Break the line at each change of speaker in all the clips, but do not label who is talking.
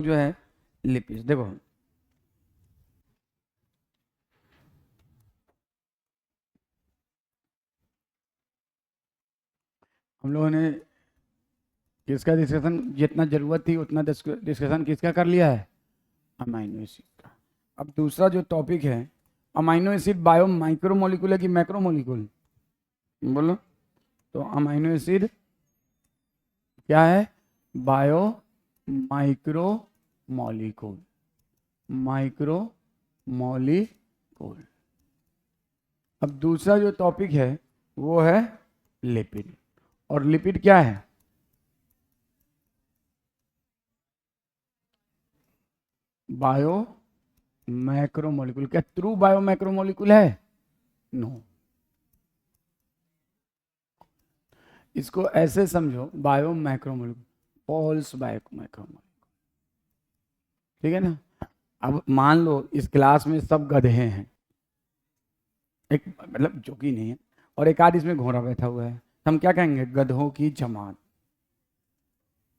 जो है लिपिड्स। देखो हम लोगों ने किसका डिस्कशन, जितना जरूरत थी उतना डिस्कशन किसका कर लिया है, अमाइनो एसिड का। अब दूसरा जो टॉपिक है, amino acid bio micro molecule है कि मैक्रो मॉलिक्यूल, बोलो। तो अमाइनो एसिड क्या है, bio micro molecule, micro molecule. अब दूसरा जो टॉपिक है वो है लिपिड। और लिपिड क्या है, बायो मैक्रोमोलिक्यूल। क्या ट्रू बायो मैक्रोमोलिक्यूल है? नो। इसको ऐसे समझो, bio macromolecule, false bio macromolecule, ठीक है ना। अब मान लो इस क्लास में सब गधे हैं, एक मतलब जो कि नहीं है, और एक आध इसमें घोड़ा बैठा हुआ है, हम क्या कहेंगे, गधों की जमात।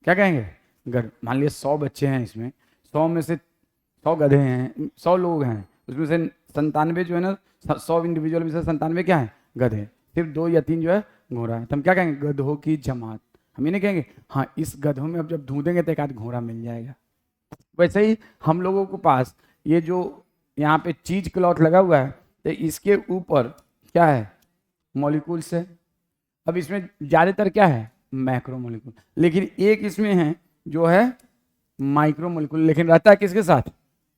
क्या कहेंगे, गध। मान लिया 100 बच्चे हैं इसमें, 100 में से 100 गधे हैं, 100 लोग हैं, उसमें से 97 जो है ना, 100 इंडिविजुअल में से 97 क्या है, गधे। सिर्फ 2 या 3 जो है घोड़ा है, तो हम क्या कहेंगे, गधों की जमात। हम ये नहीं कहेंगे हाँ इस गधों में अब जब ढूंढेंगे तो एक आध घोड़ा मिल जाएगा। वैसे ही हम लोगों के पास ये जो यहाँ पे चीज क्लॉथ लगा हुआ है, तो इसके ऊपर क्या है, मॉलिक्यूल्स है। अब इसमें ज्यादातर क्या है, मैक्रो मॉलिक्यूल, लेकिन एक इसमें है जो है माइक्रो मॉलिक्यूल, लेकिन रहता है किसके साथ,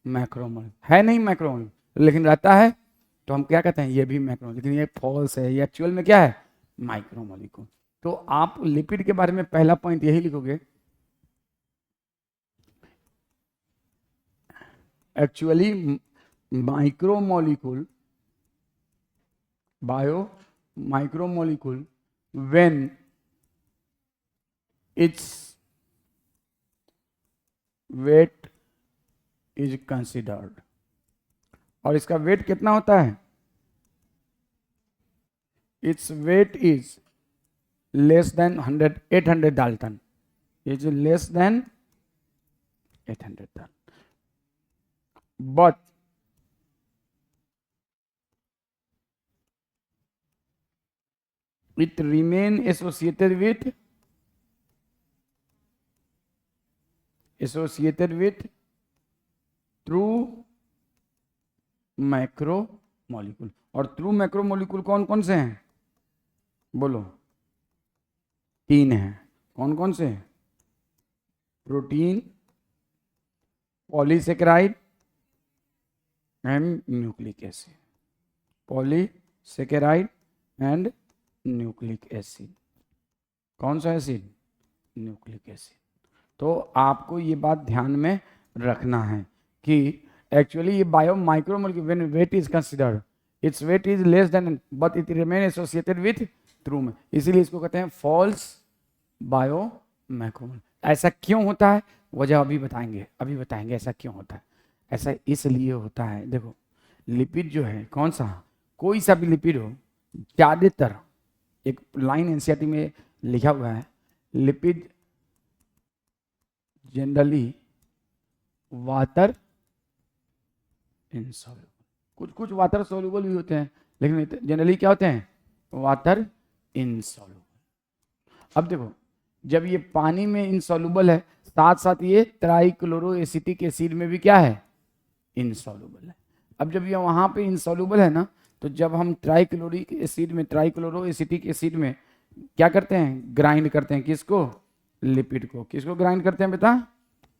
मैक्रो मॉलिक्यूल है नहीं, मैक्रो मॉलिक्यूल लेकिन रहता है, तो हम क्या कहते हैं, ये भी मैक्रो, लेकिन ये फॉल्स है, ये एक्चुअल में क्या है, माइक्रो मॉलिक्यूल। तो आप लिपिड के बारे में पहला पॉइंट यही लिखोगे, actually micro molecule, bio micro molecule when it's weight is considered. और इसका वेट कितना होता है, it's weight is less then 800 Dalton, is less then 800 Dalton, but it remain associated with true macro molecule. और true macro molecule कौन कौन से हैं, बोलो। 3 हैं, कौन कौन से, protein, polysaccharide and nucleic acid, polysaccharide and nucleic acid. कौन सा एसिड, न्यूक्लिक एसिड। तो आपको ये बात ध्यान में रखना है कि एक्चुअली ये bio micro molecule when weight is considered, its weight is less than but it remain associated with true में, इसीलिए इसको कहते हैं फॉल्स बायो मैक्रो। ऐसा क्यों होता है, वजह अभी बताएंगे ऐसा क्यों होता है। ऐसा इसलिए होता है, देखो लिपिड जो है, कौन सा, कोई सा भी लिपिड हो, ज्यादातर एक लाइन एनसीईआरटी में लिखा हुआ है, लिपिड जनरली वाटर इनसॉल्युबल, कुछ कुछ वाटर सोल्यूबल भी होते हैं, लेकिन जनरली क्या होते हैं, वाटर इनसॉल्युबल। अब देखो जब ये पानी में इनसॉल्युबल है, साथ साथ ये ट्राइक्लोरोएसिटिक एसिड में भी क्या है, इनसॉल्युबल है। अब जब ये वहां पे इनसॉल्युबल है ना, तो जब हम ट्राइक्लोरिक एसिड में, ट्राइक्लोरोएसिटिक एसिड में क्या करते हैं, ग्राइंड करते हैं, किसको, लिपिड को। किसको ग्राइंड करते हैं बेटा,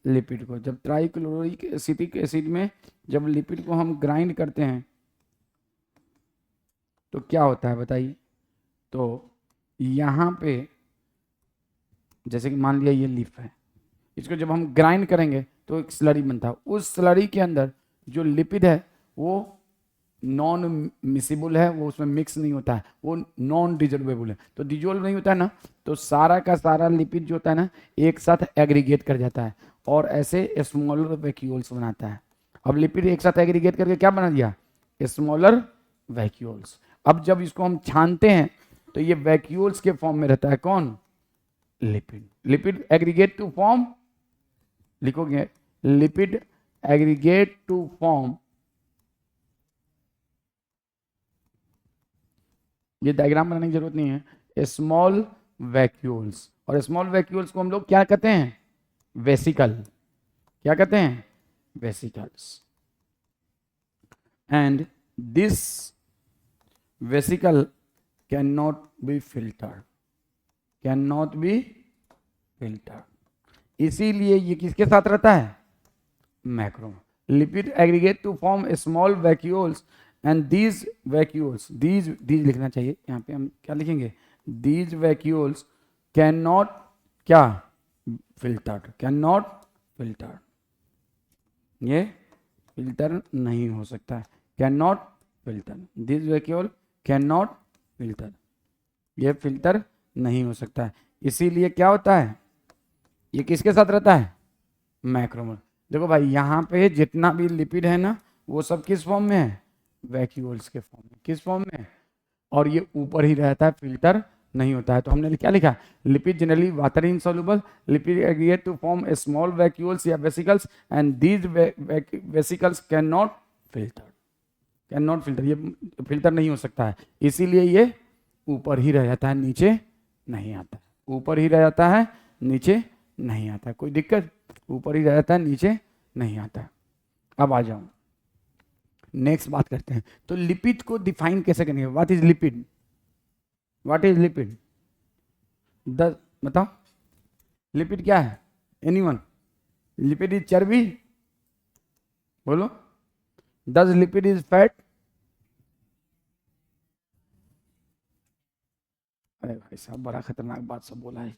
लिपिड को। जब ट्राइक्लोरिक एसिटिक एसिड में जब लिपिड को हम ग्राइंड करते हैं तो क्या होता है बताइए। तो यहाँ पे जैसे कि मान लिया ये लीफ है, इसको जब हम ग्राइंड करेंगे तो एक स्लरी बनता है, उस स्लरी के अंदर जो लिपिड है वो नॉन मिसिबल है, वो उसमें मिक्स नहीं होता है, वो नॉन डिजोल्वेबल है। तो डिजोल्व नहीं होता है ना, तो सारा का सारा लिपिड जो होता है ना, एक साथ एग्रीगेट कर जाता है और ऐसे स्मॉलर वैक्यूल्स बनाता है। अब लिपिड एक साथ एग्रीगेट करके क्या बना दिया, स्मॉलर वैक्यूल्स। अब जब इसको हम छानते हैं तो ये वैक्यूल्स के फॉर्म में रहता है, कौन, lipid. Lipid aggregate to form, लिखोगे लिपिड एग्रीगेट टू फॉर्म, ये डायग्राम बनाने की जरूरत नहीं है, स्मॉल वैक्यूल्स, और स्मॉल वैक्यूल्स को हम लोग क्या कहते हैं, वेसिकल, क्या कहते हैं, vesicles. And this vesicle can not be filtered, can not be filtered, इसीलिए ये किसके साथ रहता है, macro. Lipid aggregate to form small vacuoles and these vacuoles, these लिखना चाहिए, यहाँ पे हम क्या लिखेंगे, दीज वैक्यूल्स कैन नॉट क्या, फिल्टर्ड, कैन नॉट फिल्टर्ड, ये फिल्टर नहीं हो सकता है, can not filter, this vacuole can not filter, ये फिल्टर नहीं हो सकता है, इसीलिए क्या होता है, ये किसके साथ रहता है, मैक्रोमोल। देखो भाई यहाँ पे जितना भी लिपिड है ना, वो सब किस फॉर्म में है, वैक्यूल्स के फॉर्म में, किस फॉर्म में, और ये ऊपर ही रहता है, फिल्टर नहीं होता है। तो हमने क्या लिखा, lipid generally water insoluble, lipid aggregate to form a small vacuoles या vesicles and these vesicles can not filter, can not filter, ये फिल्टर नहीं हो सकता है, इसीलिए ये ऊपर ही रह जाता है, नीचे नहीं आता है, ऊपर ही रह जाता है, नीचे नहीं आता है, कोई दिक्कत, ऊपर ही रह जाता है, नीचे नहीं आता है। अब आ जाओ नेक्स्ट बात करते हैं, तो लिपिड को डिफाइन कैसे करेंगे, what is lipid, what is lipid, बताओ, लिपिड क्या है, एनीवन, लिपिड इज चर्बी, बोलो, डज लिपिड इज फैट, अरे भाई साहब बड़ा खतरनाक बात सब बोला है,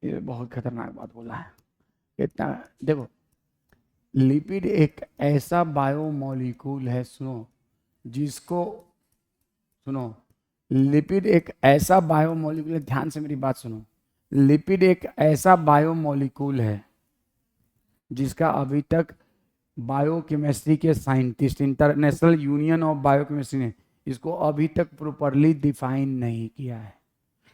ये बहुत खतरनाक बात बोला है, इतना देखो, लिपिड एक ऐसा बायोमोलिक्यूल है, सुनो, जिसको, सुनो, लिपिड एक ऐसा बायोमोलिक्यूल है, ध्यान से मेरी बात सुनो, लिपिड एक ऐसा बायोमोलिक्यूल है जिसका अभी तक बायोकेमिस्ट्री के scientist, international union of biochemistry ने इसको अभी तक प्रॉपरली डिफाइन नहीं किया है।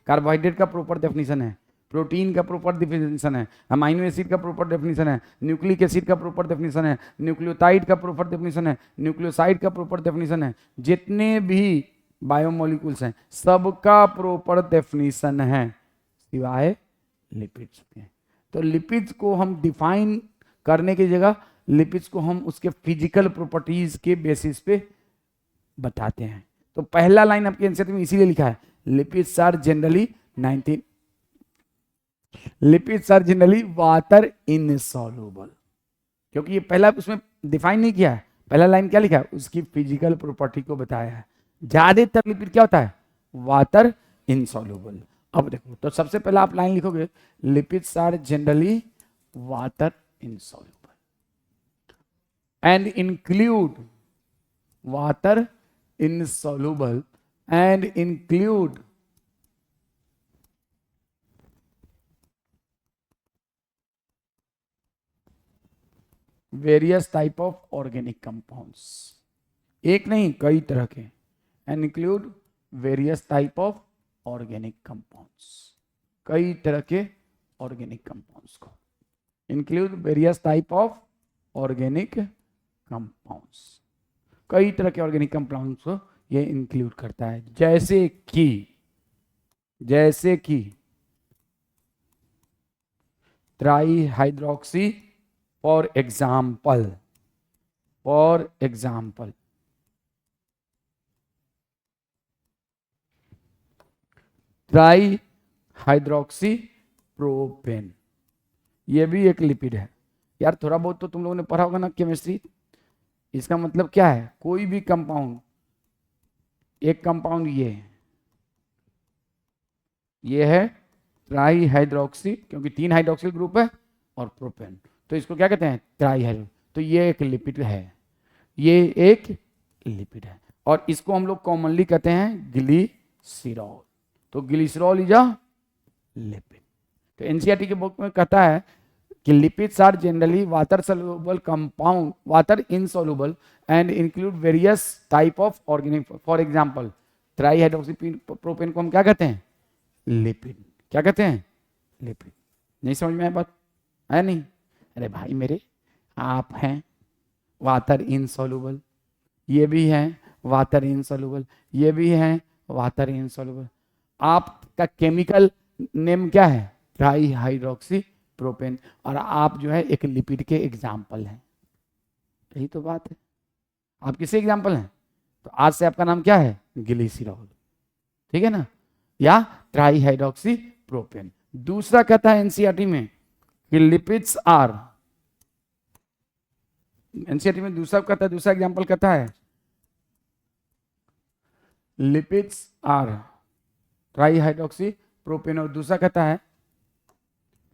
कार्बोहाइड्रेट का प्रॉपर डेफिनेशन है, प्रोटीन का प्रॉपर डेफिनेशन है, अमाइनो एसिड का प्रॉपर डेफिनेशन है, न्यूक्लिक एसिड का प्रॉपर डेफिनेशन है, न्यूक्लियोटाइड का प्रॉपर डेफिनेशन है, न्यूक्लियोसाइड का प्रॉपर डेफिनेशन है, जितने भी बायोमोलिक्यूल्स हैं सबका प्रॉपर डेफिनेशन है सिवाय लिपिड्स के। तो लिपिड्स को हम डिफाइन करने की जगह लिपिड्स को हम उसके फिजिकल प्रॉपर्टीज के बेसिस पे बताते हैं। तो पहला लाइन आपके आंसर में इसीलिए लिखा है, lipids are generally 19, lipids are generally water insoluble, क्योंकि ये पहला उसमें डिफाइन नहीं किया है, पहला लाइन क्या लिखा है, उसकी फिजिकल प्रॉपर्टी को बताया है। ज्यादातर लिपिड क्या होता है, वाटर इनसॉल्युबल। अब देखो, तो सबसे पहला आप लाइन लिखोगे, lipids are generally water insoluble and include water insoluble and include various type of organic compounds, एक नहीं कई तरह के, and include various type of organic compounds, कई तरह के organic compounds को, include various type of organic compounds, कई तरह के ऑर्गेनिक कंपाउंड्स को ये इंक्लूड करता है, जैसे कि try hydroxy, for example try hydroxy propane, ये भी एक लिपिड है। यार थोड़ा बहुत तो तुम लोगों ने पढ़ा होगा ना केमिस्ट्री, इसका मतलब क्या है, कोई भी कंपाउंड, एक कंपाउंड ये है ट्राई हाइड्रोक्सी, क्योंकि 3 हाइड्रोक्सिल ग्रुप है और प्रोपेन, तो इसको क्या कहते हैं, ट्राई हाइड्रो, तो ये एक लिपिड है, ये एक लिपिड है, और इसको हम लोग कॉमनली कहते हैं ग्लिसरॉल, तो ग्लिसरॉल इज अ लिपिड। तो एनसीईआरटी के बुक में कहता है कि lipids are generally water soluble compound, water insoluble and include various type of organic, for example tri hydroxy propane को हम क्या कहते हैं, लिपिड, क्या कहते हैं, लिपिड। नहीं समझ में आया बात, है नहीं, अरे भाई मेरे, आप हैं वाटर इनसॉल्युबल, ये भी हैं वाटर इनसॉल्युबल, ये भी हैं वाटर इनसॉल्युबल। आपका केमिकल नेम क्या है? Try hydroxy propane. और आप जो है एक लिपिड के एग्जाम्पल हैं। यही तो बात है, आप किसी एग्जाम्पल हैं? तो आज से आपका नाम क्या है? ग्लिसरॉल, ठीक है ना, या ट्राई हाइड्रोक्सी प्रोपेन। दूसरा कहता है एनसीईआरटी में कि लिपिड्स आर, एनसीईआरटी में दूसरा कहता है, दूसरा एग्जाम्पल कहता है lipids are tri hydroxy propane, और दूसरा कहता है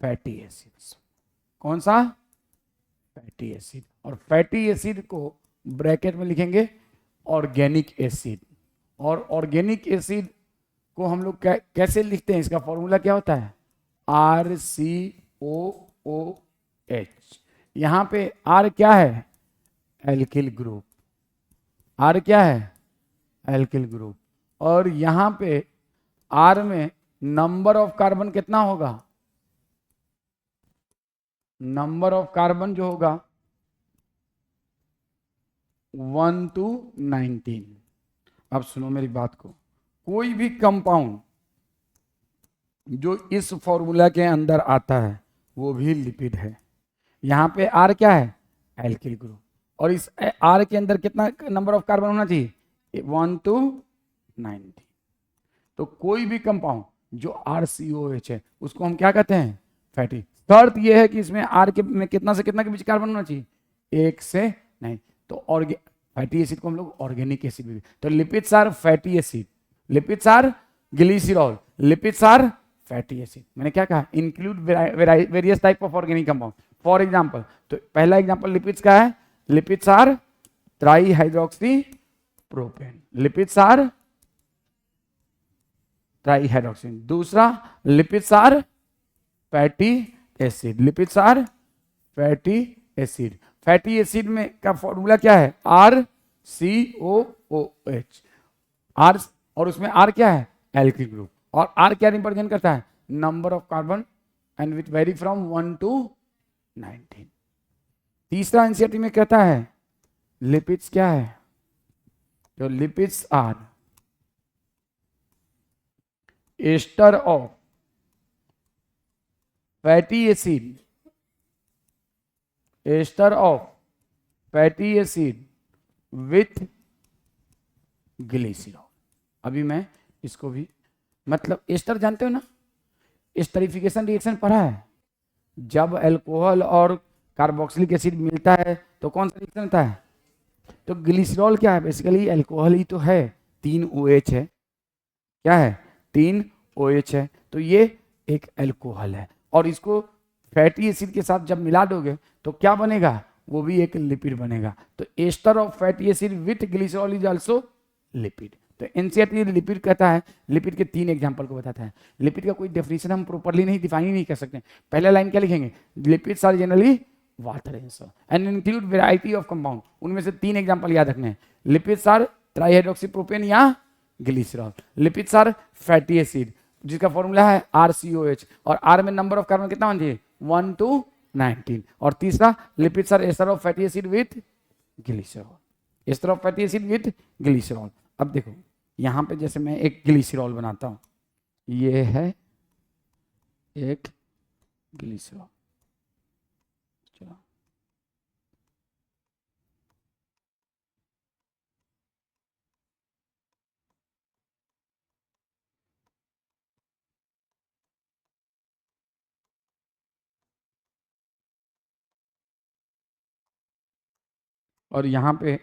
फैटी एसिड्स। कौन सा? Fatty acid. और फैटी एसिड को ब्रैकेट में लिखेंगे ऑर्गेनिक एसिड। और ऑर्गेनिक एसिड को हम लोग कैसे लिखते हैं? इसका फॉर्मूला क्या होता है? RCOOH। यहां पे R क्या है? Alkyl group. R क्या है? Alkyl group. और यहां पे R में नंबर ऑफ कार्बन कितना होगा? नंबर ऑफ कार्बन जो होगा 1 to 19। अब सुनो मेरी बात को, कोई भी कंपाउंड जो इस फॉर्मूला के अंदर आता है वो भी लिपिड है। यहां पे R क्या है? Alkyl group. और इस R के अंदर कितना नंबर ऑफ कार्बन होना चाहिए? 1 to 19। तो कोई भी कंपाउंड जो RCOH है उसको हम क्या कहते हैं? फैटी। शर्त यह है कि इसमें R के में कितना से कितना के बीच कार्बन होना चाहिए? 1 से 9। तो फैटी एसिड को हम लोग ऑर्गेनिक एसिड भी। तो lipids are fatty acid, lipids are glycerol, lipids are fatty acid. मैंने क्या कहा? Include various type of organic compound. For example, तो पहला एग्जांपल लिपिड्स का है, lipids are tri hydroxy propane, lipids are tri hydroxy. दूसरा lipids are fatty acid, lipids are fatty acid. Fatty acid में का फॉर्मूला क्या है? RCOOH। R, और उसमें R क्या है? Alkyl group. और R क्या रिप्रेजेंट करता है? Number of carbon and which very from 1 to 19। तीसरा एनसीईआरटी में कहता है लिपिड्स क्या है? तो lipids are ester of fatty acid, ester of fatty acid with glycerol. अभी मैं इसको भी, मतलब एस्टर जानते हो ना, एस्टरिफिकेशन रिएक्शन पढ़ा है। जब अल्कोहल और कार्बोक्सिलिक एसिड मिलता है तो कौन सा रिएक्शन होता है? तो ग्लिसरॉल क्या है? बेसिकली अल्कोहल ही तो है, 3 OH है। क्या है? 3 OH है। तो ये एक अल्कोहल है, और इसको फैटी एसिड के साथ जब मिला दोगे तो क्या बनेगा? वो भी एक लिपिड बनेगा। तो ester of fatty acid with glycerol is also lipid. तो एनसीईआरटी लिपिड कहता है, लिपिड के 3 एग्जांपल को बताता है। लिपिड का कोई डेफिनेशन हम प्रॉपर्ली नहीं डिफाइन ही नहीं कर सकते। पहला लाइन क्या लिखेंगे? Lipids are generally water and include variety of compound. उनमें से 3 एग्जांपल याद रखने हैं। लिपिड्स आर ट्राईहाइड्रोक्सीप्रोपेन या glycerol, lipids are fatty acid जिसका फॉर्मूला है RCOH, और R में नंबर ऑफ कार्बन कितना होना चाहिए? 1 to 19। और तीसरा lipids are ester of fatty acid with glycerol, ester of fatty acid with glycerol. अब देखो यहां पे जैसे मैं एक ग्लिसरॉल बनाता हूं, ये है एक ग्लिसरॉल। चलो और यहाँ पे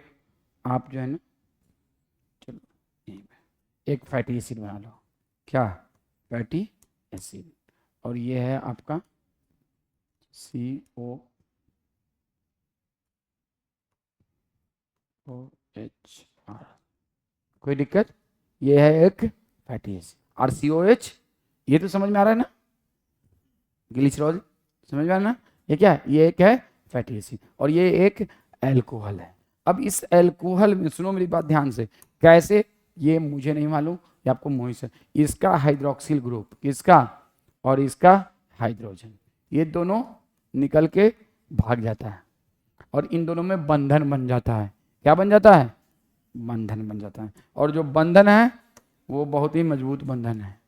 आप जो है ना, चलो यहीं पे एक फैटी एसिड बना लो। क्या? Fatty acid. और ये है आपका COOH। कोई दिक्कत? ये है एक फैटी एसिड RCOH। ये तो समझ में आ रहा है ना? ग्लिसरॉल समझ में आ रहा है ना? ये क्या है? ये एक है फैटी एसिड, और ये एक एल्कोहल है। अब इस एल्कोहल में सुनो मेरी बात ध्यान से, कैसे ये मुझे नहीं मालूम, ये आपको मोहित से। इसका हाइड्रोक्सिल ग्रुप, इसका और इसका हाइड्रोजन, ये दोनों निकल के भाग जाता है और इन दोनों में बंधन बन जाता है। क्या बन जाता है? बंधन बन जाता है। और जो बंधन है वो बहुत ही मजबूत बंधन है।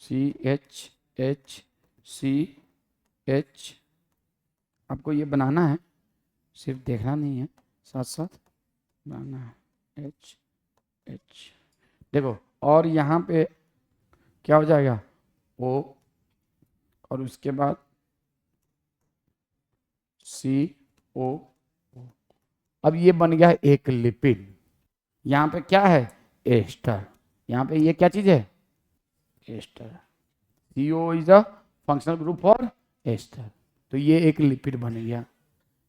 CH आपको ये बनाना है, सिर्फ देखना नहीं है, साथ साथ बनाना है। H देखो, और यहाँ पे क्या हो जाएगा? O, और उसके बाद CO। अब ये बन गया एक लिपिड। यहाँ पे क्या है? एस्टर। यहाँ पे ये क्या चीज है? Ester. CO is a functional group for ester. तो ये एक लिपिड बन गया।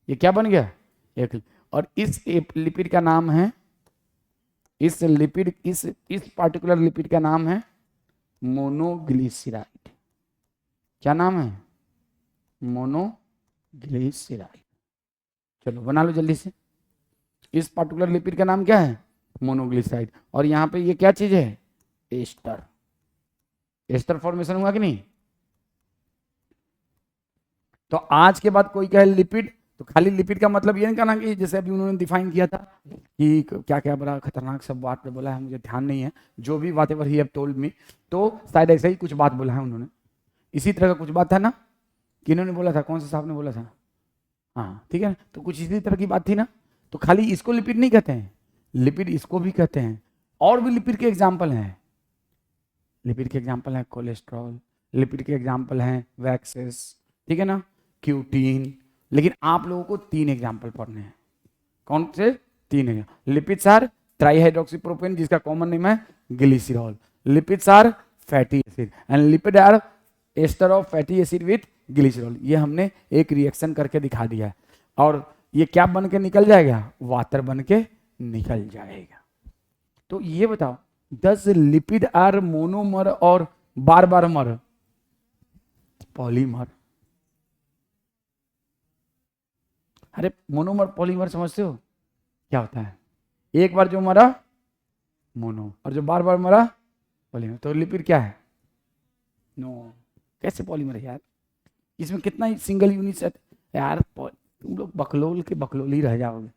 ये क्या बन गया? एक। और इस लिपिड का नाम है, इस पार्टिकुलर लिपिड का नाम है मोनोग्लिसराइड। क्या नाम है? मोनोग्लिसराइड। चलो बना लो जल्दी से। इस पार्टिकुलर लिपिड का नाम क्या है? मोनोग्लिसराइड। और यहाँ पे ये क्या चीज है? एस्टर। एस्टर फॉर्मेशन हुआ कि नहीं? तो आज के बाद कोई कहे लिपिड, तो खाली लिपिड का मतलब ये नहीं कहना कि जैसे अभी उन्होंने डिफाइन किया था कि क्या क्या बड़ा खतरनाक सब बात बोला है, मुझे ध्यान नहीं है, जो भी बातें ही हैव टोल्ड मी, तो शायद ऐसे ही कुछ बात बोला है उन्होंने। इसी तरह का कुछ बात था ना, कि इन्होंने बोला था, कौन से साहब ने बोला था? हाँ ठीक है, तो कुछ इसी तरह की बात थी ना। तो खाली इसको लिपिड नहीं कहते हैं, लिपिड इसको भी कहते हैं। और भी लिपिड के एग्जाम्पल हैं। लिपिड के एग्जाम्पल हैं कोलेस्ट्रॉल, लिपिड के एग्जाम्पल हैं वैक्सेस, ठीक है ना, क्यूटीन। लेकिन आप लोगों को 3 एग्जाम्पल पढ़ने हैं। कौन से? 3 है। लिपिड्स आर ट्राईहाइड्रोक्सीप्रोपेन, जिसका कॉमन नेम है glycerol. Lipids are fatty acid and lipid are ester of fatty acid with glycerol. ये हमने एक रिएक्शन करके दिखा दिया है। और ये क्या बन के निकल जाएगा? वाटर बन के निकल जाएगा। तो ये बताओ, डज लिपिड आर मोनोमर और बारबारमर? पॉलीमर। अरे मोनोमर पॉलीमर समझते हो क्या होता है? एक बार जो मरा मोनो, और जो बार बार मरा पॉलीमर। तो लिपिड क्या है? नो। कैसे पॉलीमर है यार? इसमें कितना ही सिंगल यूनिट है यार, तुम लोग बकलोल के बकलोल ही रह जाओगे,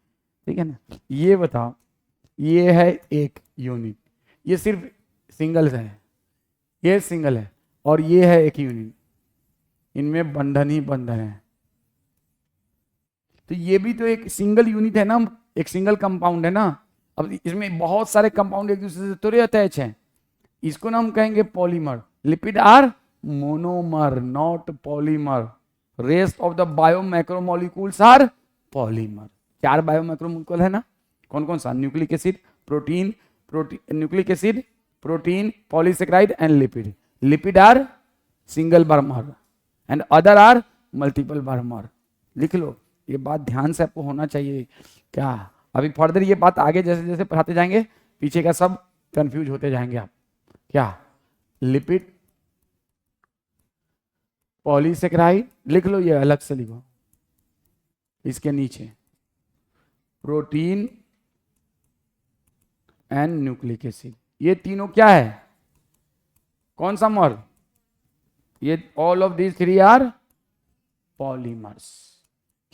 ठीक है ना। ये बताओ, ये है एक यूनिट, ये सिर्फ सिंगल्स है, ये सिंगल है, और ये है एक यूनिट, इनमें बंधन ही बंधन है। तो ये भी तो एक सिंगल यूनिट है ना, एक सिंगल कंपाउंड है ना। अब इसमें बहुत सारे कंपाउंड एक दूसरे से थोड़े अटैच हैं, इसको ना हम कहेंगे polymer. Lipid are monomer not polymer. Rest of the biomacromolecules are polymer. 4 biomacromolecule है ना, कौन कौन सा? Nucleic acid, protein, nucleic acid, protein, polysaccharide and lipid. Lipid are single बारमर एंड अदर आर मल्टीपल बारमर। लिख लो, ये बात ध्यान से आपको होना चाहिए। क्या अभी फर्दर ये बात आगे जैसे जैसे पढ़ाते जाएंगे, पीछे का सब कंफ्यूज होते जाएंगे आप। क्या? लिपिड, पॉलीसेकेराइड, लिख लो, ये अलग से लिखो इसके नीचे, प्रोटीन एंड न्यूक्लिक एसिड। ये तीनों क्या है? कौन सा मर? ये all of these 3 are polymers.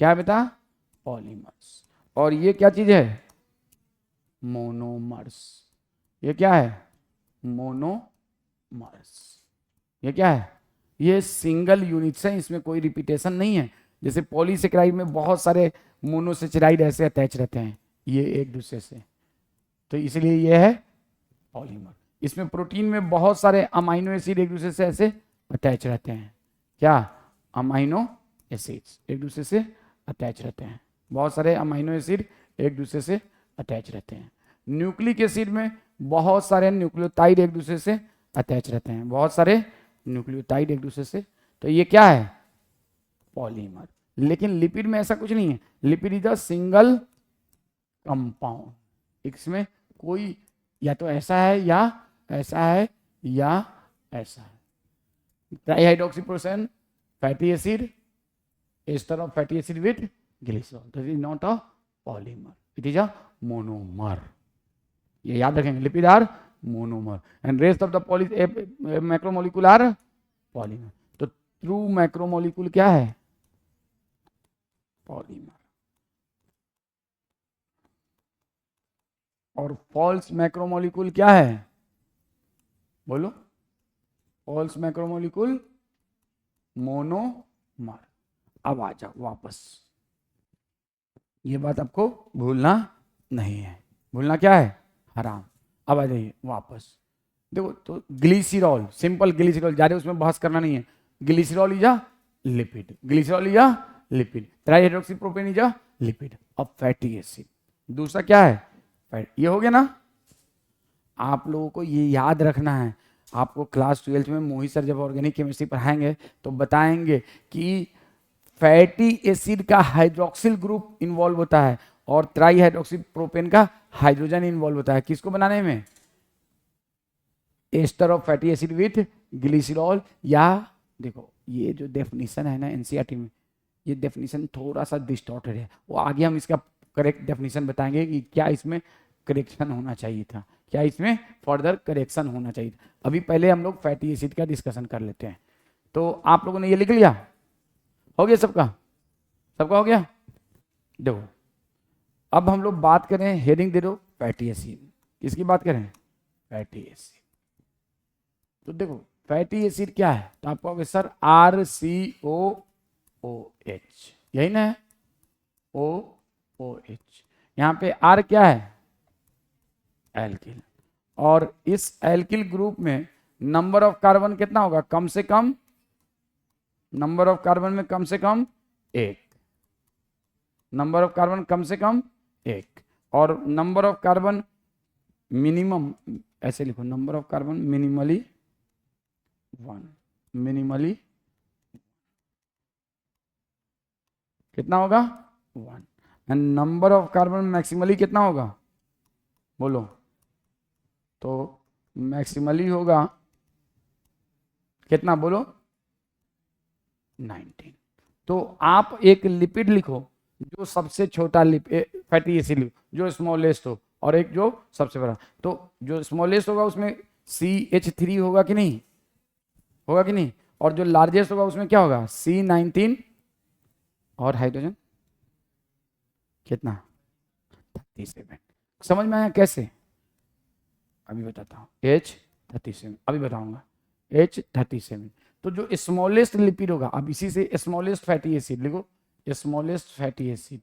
क्या बेटा? पॉलीमर्स। और ये क्या चीज है? मोनोमर्स। ये क्या है? मोनोमर्स। ये क्या है? ये सिंगल यूनिट्स है, इसमें कोई रिपीटेशन नहीं है। जैसे पॉलीसेकेराइड में बहुत सारे मोनोसेकेराइड ऐसे अटैच रहते हैं ये एक दूसरे से, तो इसलिए ये है पॉलीमर। इसमें प्रोटीन में बहुत सारे अमाइनो एसिड एक दूसरे से ऐसे अटैच रहते हैं। क्या? अमाइनो एसिड्स एक दूसरे से अटैच रहते हैं, बहुत सारे अमाइनो एसिड एक दूसरे से अटैच रहते हैं। न्यूक्लिक एसिड में बहुत सारे न्यूक्लियोटाइड एक दूसरे से अटैच रहते हैं, बहुत सारे न्यूक्लियोटाइड एक दूसरे से। तो ये क्या है? पॉलीमर। लेकिन लिपिड में ऐसा कुछ नहीं है। Lipid is a single compound, इसमें कोई या तो ऐसा है या ऐसा है या ऐसा है। Trihydroxypropane fatty acid, ester of fatty acid with glycerol, that is not a polymer, it is a monomer. ये याद रखेंगे, lipid are monomer and rest of the macromolecule are polymer. तो ट्रू मैक्रोमोलिक्यूल क्या है? पॉलीमर। और false macromolecule क्या है, बोलो? False macromolecule monomer. अब आ जाओ वापस, ये बात आपको भूलना नहीं है, भूलना क्या है, हराम। अब आ जाइए वापस, देखो तो ग्लिसरॉल, सिंपल ग्लिसरॉल, जा रहे उसमें बहस करना नहीं है। Glycerol is a lipid, glycerol is a lipid, trihydroxy propane is a lipid. अब फैटी एसिड दूसरा क्या है, फैट। ये हो गया ना, आप लोगों को ये याद रखना है। आपको क्लास 12th में मोहित सर जब ऑर्गेनिक केमिस्ट्री पढ़ाएंगे तो बताएंगे कि फैटी एसिड का हाइड्रोक्सिल ग्रुप इन्वॉल्व होता है और ट्राईहाइड्रोक्सी प्रोपेन का हाइड्रोजन इन्वॉल्व होता है, किसको बनाने में, ester of fatty acid with glycerol. या देखो ये जो डेफिनेशन है ना एनसीईआरटी में, ये डेफिनेशन थोड़ा सा डिस्टॉर्टेड है, वो आगे हम इसका करेक्ट डेफिनेशन बताएंगे कि क्या इसमें करेक्शन होना चाहिए था, क्या इसमें फर्दर करेक्शन होना चाहिए था। अभी पहले हम लोग फैटी एसिड का डिस्कशन कर लेते हैं। तो आप लोगों ने ये लिख लिया, हो गया सबका, सबका हो गया। देखो अब हम लोग बात करें, हेडिंग दे दो फैटी एसिड, किसकी बात करें, फैटी एसिड। तो देखो फैटी एसिड क्या है, तो आप कहोगे सर RCOOH, यही ना है, OOH। यहाँ पे R क्या है, एल्किल। और इस एल्किल ग्रुप में नंबर ऑफ कार्बन कितना होगा, कम से कम, नंबर ऑफ कार्बन में कम से कम एक, नंबर ऑफ कार्बन कम से कम एक, और नंबर ऑफ कार्बन मिनिमम, ऐसे लिखो, number of carbon minimally 1, minimally कितना होगा 1, and number of carbon maximally कितना होगा, बोलो? तो मैक्सिमली होगा कितना, बोलो? 19। तो आप एक लिपिड लिखो जो सबसे छोटा फैटी एसिड लिखो जो स्मॉलेस्ट हो, और एक जो सबसे बड़ा। तो जो स्मॉलेस्ट होगा उसमें CH3 होगा कि नहीं, होगा कि नहीं, और जो लार्जेस्ट होगा उसमें क्या होगा, C19, और हाइड्रोजन कितना, 37। समझ में आया कैसे, अभी बताता हूँ। H37 अभी बताऊंगा, H37। तो जो स्मॉलेस्ट लिपिड होगा, अब इसी से स्मॉलेस्ट फैटी एसिड लिखो, स्मॉलेस्ट फैटी एसिड।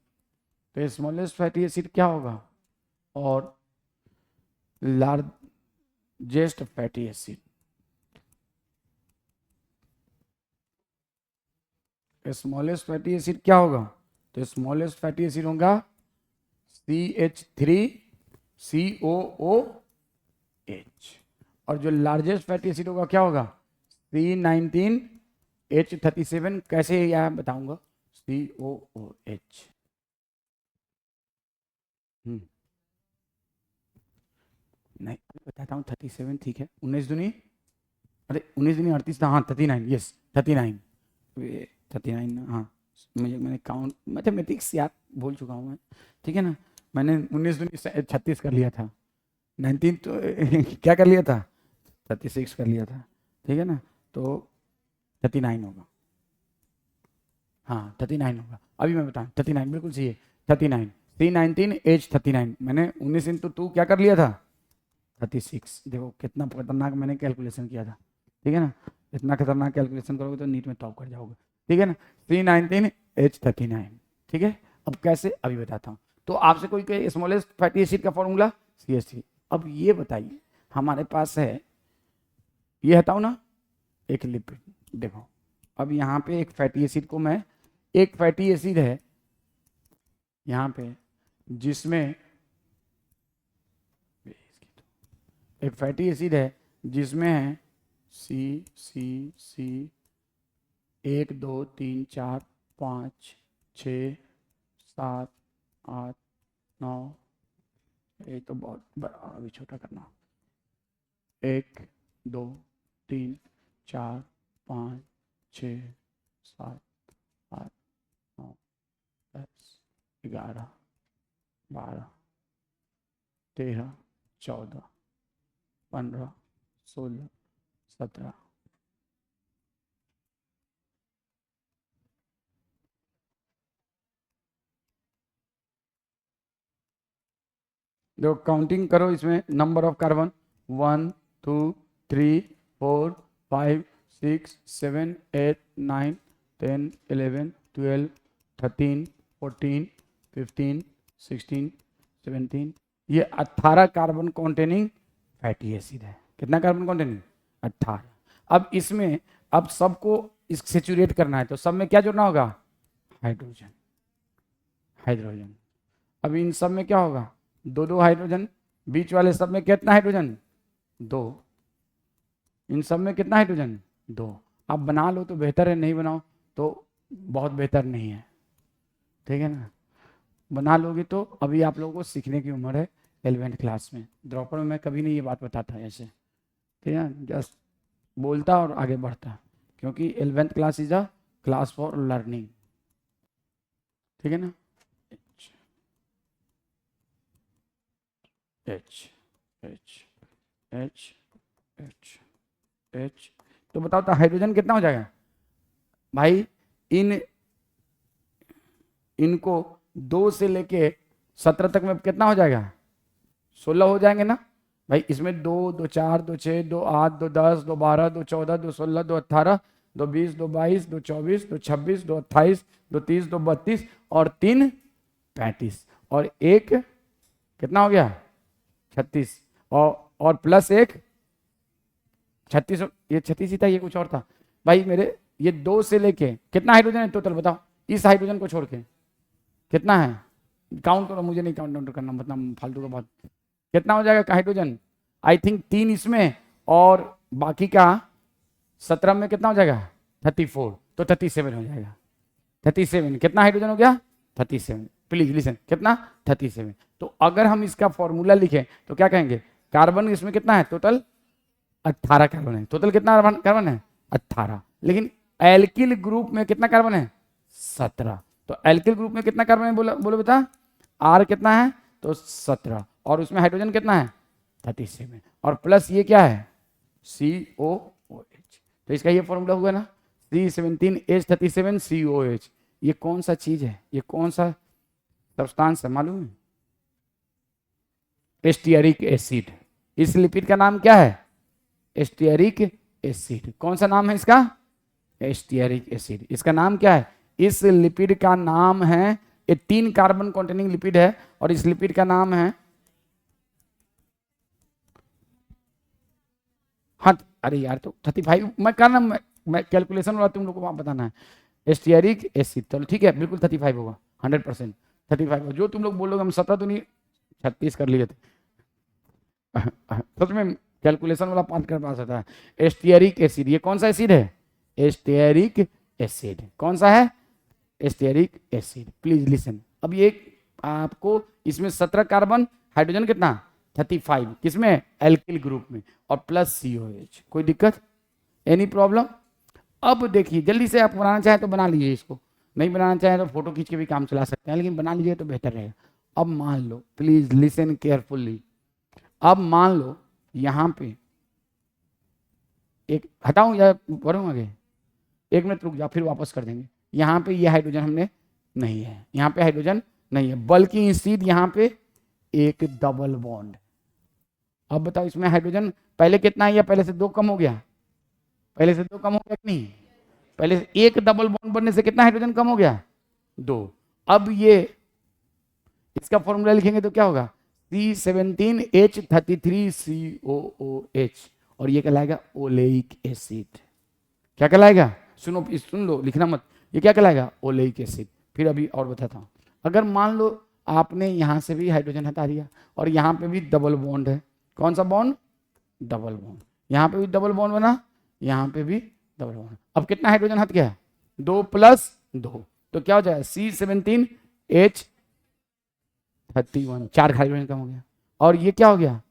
तो स्मॉलेस्ट फैटी एसिड क्या होगा, और largest fatty acid, smallest fatty acid क्या होगा, तो स्मॉलेस्ट फैटी एसिड होगा CH3COOH, और जो लार्जेस्ट फैटी एसिड होगा क्या होगा, C19H37। कैसे यह बताऊंगा, COOH। नहीं बताता हूँ, 37 ठीक है, 19 दूनी, अरे 19 दूनी 38 था, हाँ 39, यस 39, 39 हाँ, मैंने काउंट मैथमेटिक्स याद भूल चुका हूँ मैं, ठीक है ना। मैंने 19 दूनी 36 कर लिया था, 19 तो क्या कर लिया था, 36 कर लिया था, ठीक है ना। तो 39 होगा, हाँ 39 होगा, अभी मैं बताऊँ 39 बिल्कुल सही है, 39 C19H39, मैंने 19 × 2 क्या कर लिया था, 36। देखो कितना खतरनाक मैंने कैलकुलेशन किया था, ठीक है ना। इतना खतरनाक कैलकुलेशन करोगे तो नीट में टॉप कर जाओगे, ठीक है ना। C19H39, ठीक है। अब कैसे, अभी बताता हूँ। तो आपसे कोई स्मॉलेस्ट फैटी एसिड का फॉर्मूला CH3। अब ये बताइए, हमारे पास है, ये हटाओ ना, एक लिपिड, देखो अब यहाँ पे एक फैटी एसिड को मैं, एक फैटी एसिड है यहाँ पे जिसमें, एक फैटी एसिड है जिसमें है C 1 2 3 4 5 6 7 8 9, ये तो बहुत बड़ा, अभी छोटा करना, 1 2 3 4 5 6 7 8 9 10 11 12 13 14 15 16 17, देखो काउंटिंग करो इसमें, नंबर ऑफ कार्बन 1 2 3 4 5 6 7 8 9 10 11 12 13 14 15 16 17, ये 18 कार्बन कॉन्टेनिंग फैटी एसिड है। कितना कार्बन कॉन्टेनिंग? 18। अब इसमें अब सबको सेचुरेट करना है तो सब में क्या जोड़ना होगा? हाइड्रोजन। हाइड्रोजन। अब इन सब में क्या होगा? दो दो हाइड्रोजन। बीच वाले सब में कितना हाइड्रोजन? 2। इन सब में कितना हाइड्रोजन? 2। आप बना लो तो बेहतर है, नहीं बनाओ तो बहुत बेहतर नहीं है, ठीक है ना। बना लोगे तो अभी आप लोगों को सीखने की उम्र है 11th क्लास में। ड्रॉपर में मैं कभी नहीं ये बात बताता ऐसे, ठीक है, जस्ट बोलता और आगे बढ़ता, क्योंकि 11th class is a class for learning, ठीक है ना। H H H H H, तो बताओ तो हाइड्रोजन कितना हो जाएगा भाई? इनको 2 से लेके 17 तक में कितना हो जाएगा? 16 हो जाएंगे ना भाई। इसमें 2 2 4 2 6 2 8 2 10 2 12 2 14 2 16 2 18 2 20 2 22 2 24 2 26 2 28 2 30 2 32 और 3 35 और एक कितना हो गया? 36 और प्लस एक 36। ये 36 ही था, ये कुछ और था भाई मेरे। ये 2 से लेके कितना हाइड्रोजन है टोटल बताओ, इस हाइड्रोजन को छोड़ के कितना है? काउंट करो, मुझे नहीं काउंट करना, मतलब फालतू का बात। कितना हो जाएगा हाइड्रोजन? आई थिंक 3 इसमें और बाकी का 17 में कितना हो जाएगा? 34, तो 37 हो जाएगा। 37 कितना हाइड्रोजन हो गया? 37। प्लीज लिसन, कितना? 37। तो अगर हम इसका फॉर्मूला लिखें तो क्या कहेंगे? कार्बन इसमें कितना है टोटल? 18 कार्बन है। टोटल कितना कार्बन है? 18। लेकिन एल्किल ग्रुप में कितना कार्बन है? 17। तो एल्किल ग्रुप में कितना कार्बन है बोलो बेटा? आर कितना है? तो 17। और उसमें हाइड्रोजन कितना है? 37। और प्लस ये क्या है? COOH। तो इसका ये फॉर्मूला हुआ ना, C17H37COH। ये कौन सा चीज है? ये कौन सा सब्सटेंस है मालूम है? एस्टियरिक एसिड। इस लिपिड का नाम क्या है? एस्टियरिक एसिड। कौन सा नाम है इसका? एस्टियरिक एसिड। इसका नाम क्या है? इस लिपिड का नाम है, ये 3 कार्बन कॉन्टेनिंग लिपिड है और इस लिपिड का नाम है, हाँ अरे यार तो 35 मैं करना, मैं कैलकुलेशन वाला तुम लोग को बताना है। एस्टियरिक एसिड, चलो ठीक है, बिल्कुल 35 होगा, 100% 35 होगा। जो तुम लोग बोलोगे हम 17 तो नहीं 36 कर लिए थे। सच में कैलकुलेशन वाला पार्ट कर पास होता है। एस्टियरिक एसिड, ये कौन सा एसिड है? एस्टियरिक एसिड। कौन सा है? एस्टियरिक एसिड। Please listen. अब ये आपको इसमें 17 कार्बन, हाइड्रोजन कितना? 35। किसमें? एल्किल ग्रुप में, और प्लस COH। कोई दिक्कत? Any problem? अब देखिए जल्दी से, आप बनाना चाहें तो बना लीजिए इसको, नहीं बनाना चाहें तो फोटो खींच के भी काम चला सकते हैं, लेकिन बना लीजिए तो बेहतर रहेगा। अब मान लो, प्लीज लिसन केयरफुल्ली। अब मान लो यहां पे एक हटाऊं या बढ़ूं आगे? 1 मिनट रुक जाओ, फिर वापस कर देंगे। यहाँ पे ये हाइड्रोजन हमने नहीं है, यहाँ पे हाइड्रोजन नहीं है, बल्कि इंस्टीड यहाँ पे एक डबल बॉन्ड। अब बताओ इसमें हाइड्रोजन पहले कितना है या पहले से 2 कम हो गया? पहले से 2 कम हो गया कि नहीं? पहले से एक डबल बॉन्ड बनने से कितना हाइड्रोजन कम हो गया? 2। अब ये इसका फॉर्मूला लिखेंगे तो क्या होगा? C17H33COOH, और ये कहलाएगा ओलेइक एसिड। क्या कहलाएगा? सुनो, सुन लो, लिखना मत। ये क्या कहलाएगा? Oleic acid. फिर अभी और बताता हूँ। अगर मान लो आपने यहाँ से भी हाइड्रोजन हटा दिया और यहाँ पे भी डबल बॉन्ड है। कौन सा बॉन्ड? Double bond. यहाँ पे भी डबल बॉन्ड बना, यहाँ पे भी डबल बॉन्ड। अब कितना हाइड्रोजन हट गया? 2 + 2, तो क्या हो जाएगा? C17H31। 4 हाइड्रोजन कम हो गया। और ये क्या हो गया?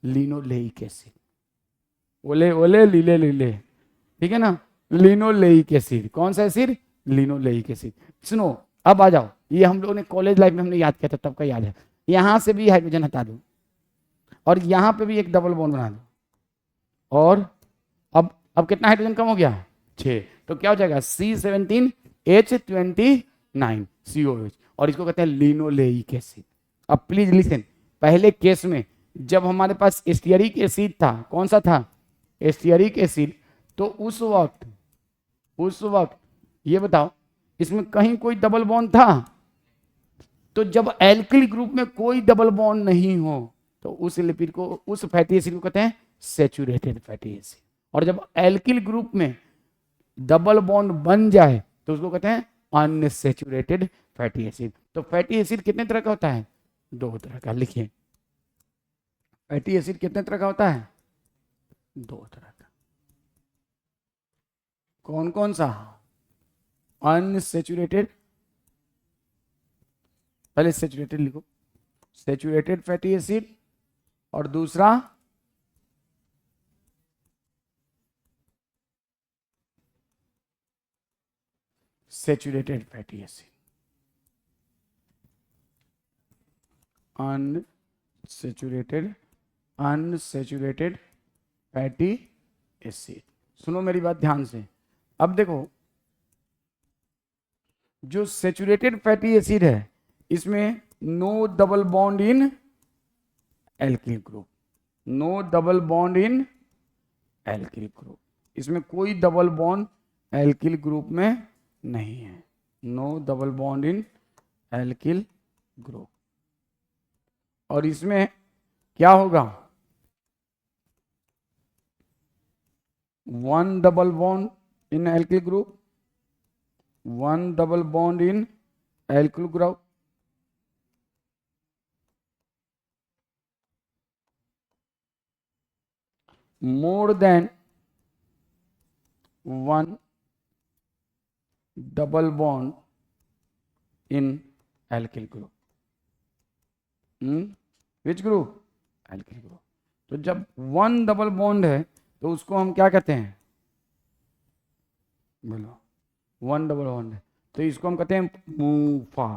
Linoleic acid. ओले ओले लीले लीले, ठीक है ना। Linoleic acid. कौन सा एसिड? Linoleic acid. सुनो, अब आ जाओ, ये हम लोगों ने कॉलेज लाइफ में हमने याद किया था, तब का याद है। यहां से भी हाइड्रोजन हटा दो और यहां पे भी एक डबल बॉन्ड बना दो, और अब कितना हाइड्रोजन कम हो गया? 6। तो क्या हो जाएगा? C17H29COH, और इसको कहते हैं लिनोलेइक एसिड। अब प्लीज लिसन, पहले केस में जब हमारे पास स्टीयरिक एसिड था, कौन सा था, स्टीयरिक एसिड, तो उस वक्त ये बताओ इसमें कहीं कोई डबल बॉन्ड था? तो जब एल्किल ग्रुप में कोई डबल बॉन्ड नहीं हो तो उस लिपिड को, उस फैटी एसिड को कहते हैं सैचुरेटेड फैटी एसिड। और जब एल्किल ग्रुप में डबल बॉन्ड बन जाए तो उसको कहते हैं अनसैचुरेटेड फैटी एसिड। तो फैटी एसिड कितने तरह का होता है? 2 तरह का। लिखिए, फैटी एसिड कितने तरह का होता है? 2 तरह का। कौन कौन सा? अनसैचुरेटेड, पहले सैचुरेटेड लिखो, सैचुरेटेड फैटी एसिड, और दूसरा saturated fatty acid, unsaturated fatty acid. सुनो मेरी बात ध्यान से। अब देखो, जो सैचुरेटेड फैटी एसिड है इसमें no double bond in alkyl group, no double bond in alkyl group, इसमें कोई डबल बॉन्ड एल्किल ग्रुप में नहीं है, no double bond in alkyl group. और इसमें क्या होगा? 1 double bond in alkyl group, 1 double bond in alkyl group, more than 1 double bond in alkyl group. Which group? alkyl group. तो जब 1 double bond है तो उसको हम क्या कहते हैं? बोलो, 1 डबल बॉन्ड है तो इसको हम कहते हैं मूफा।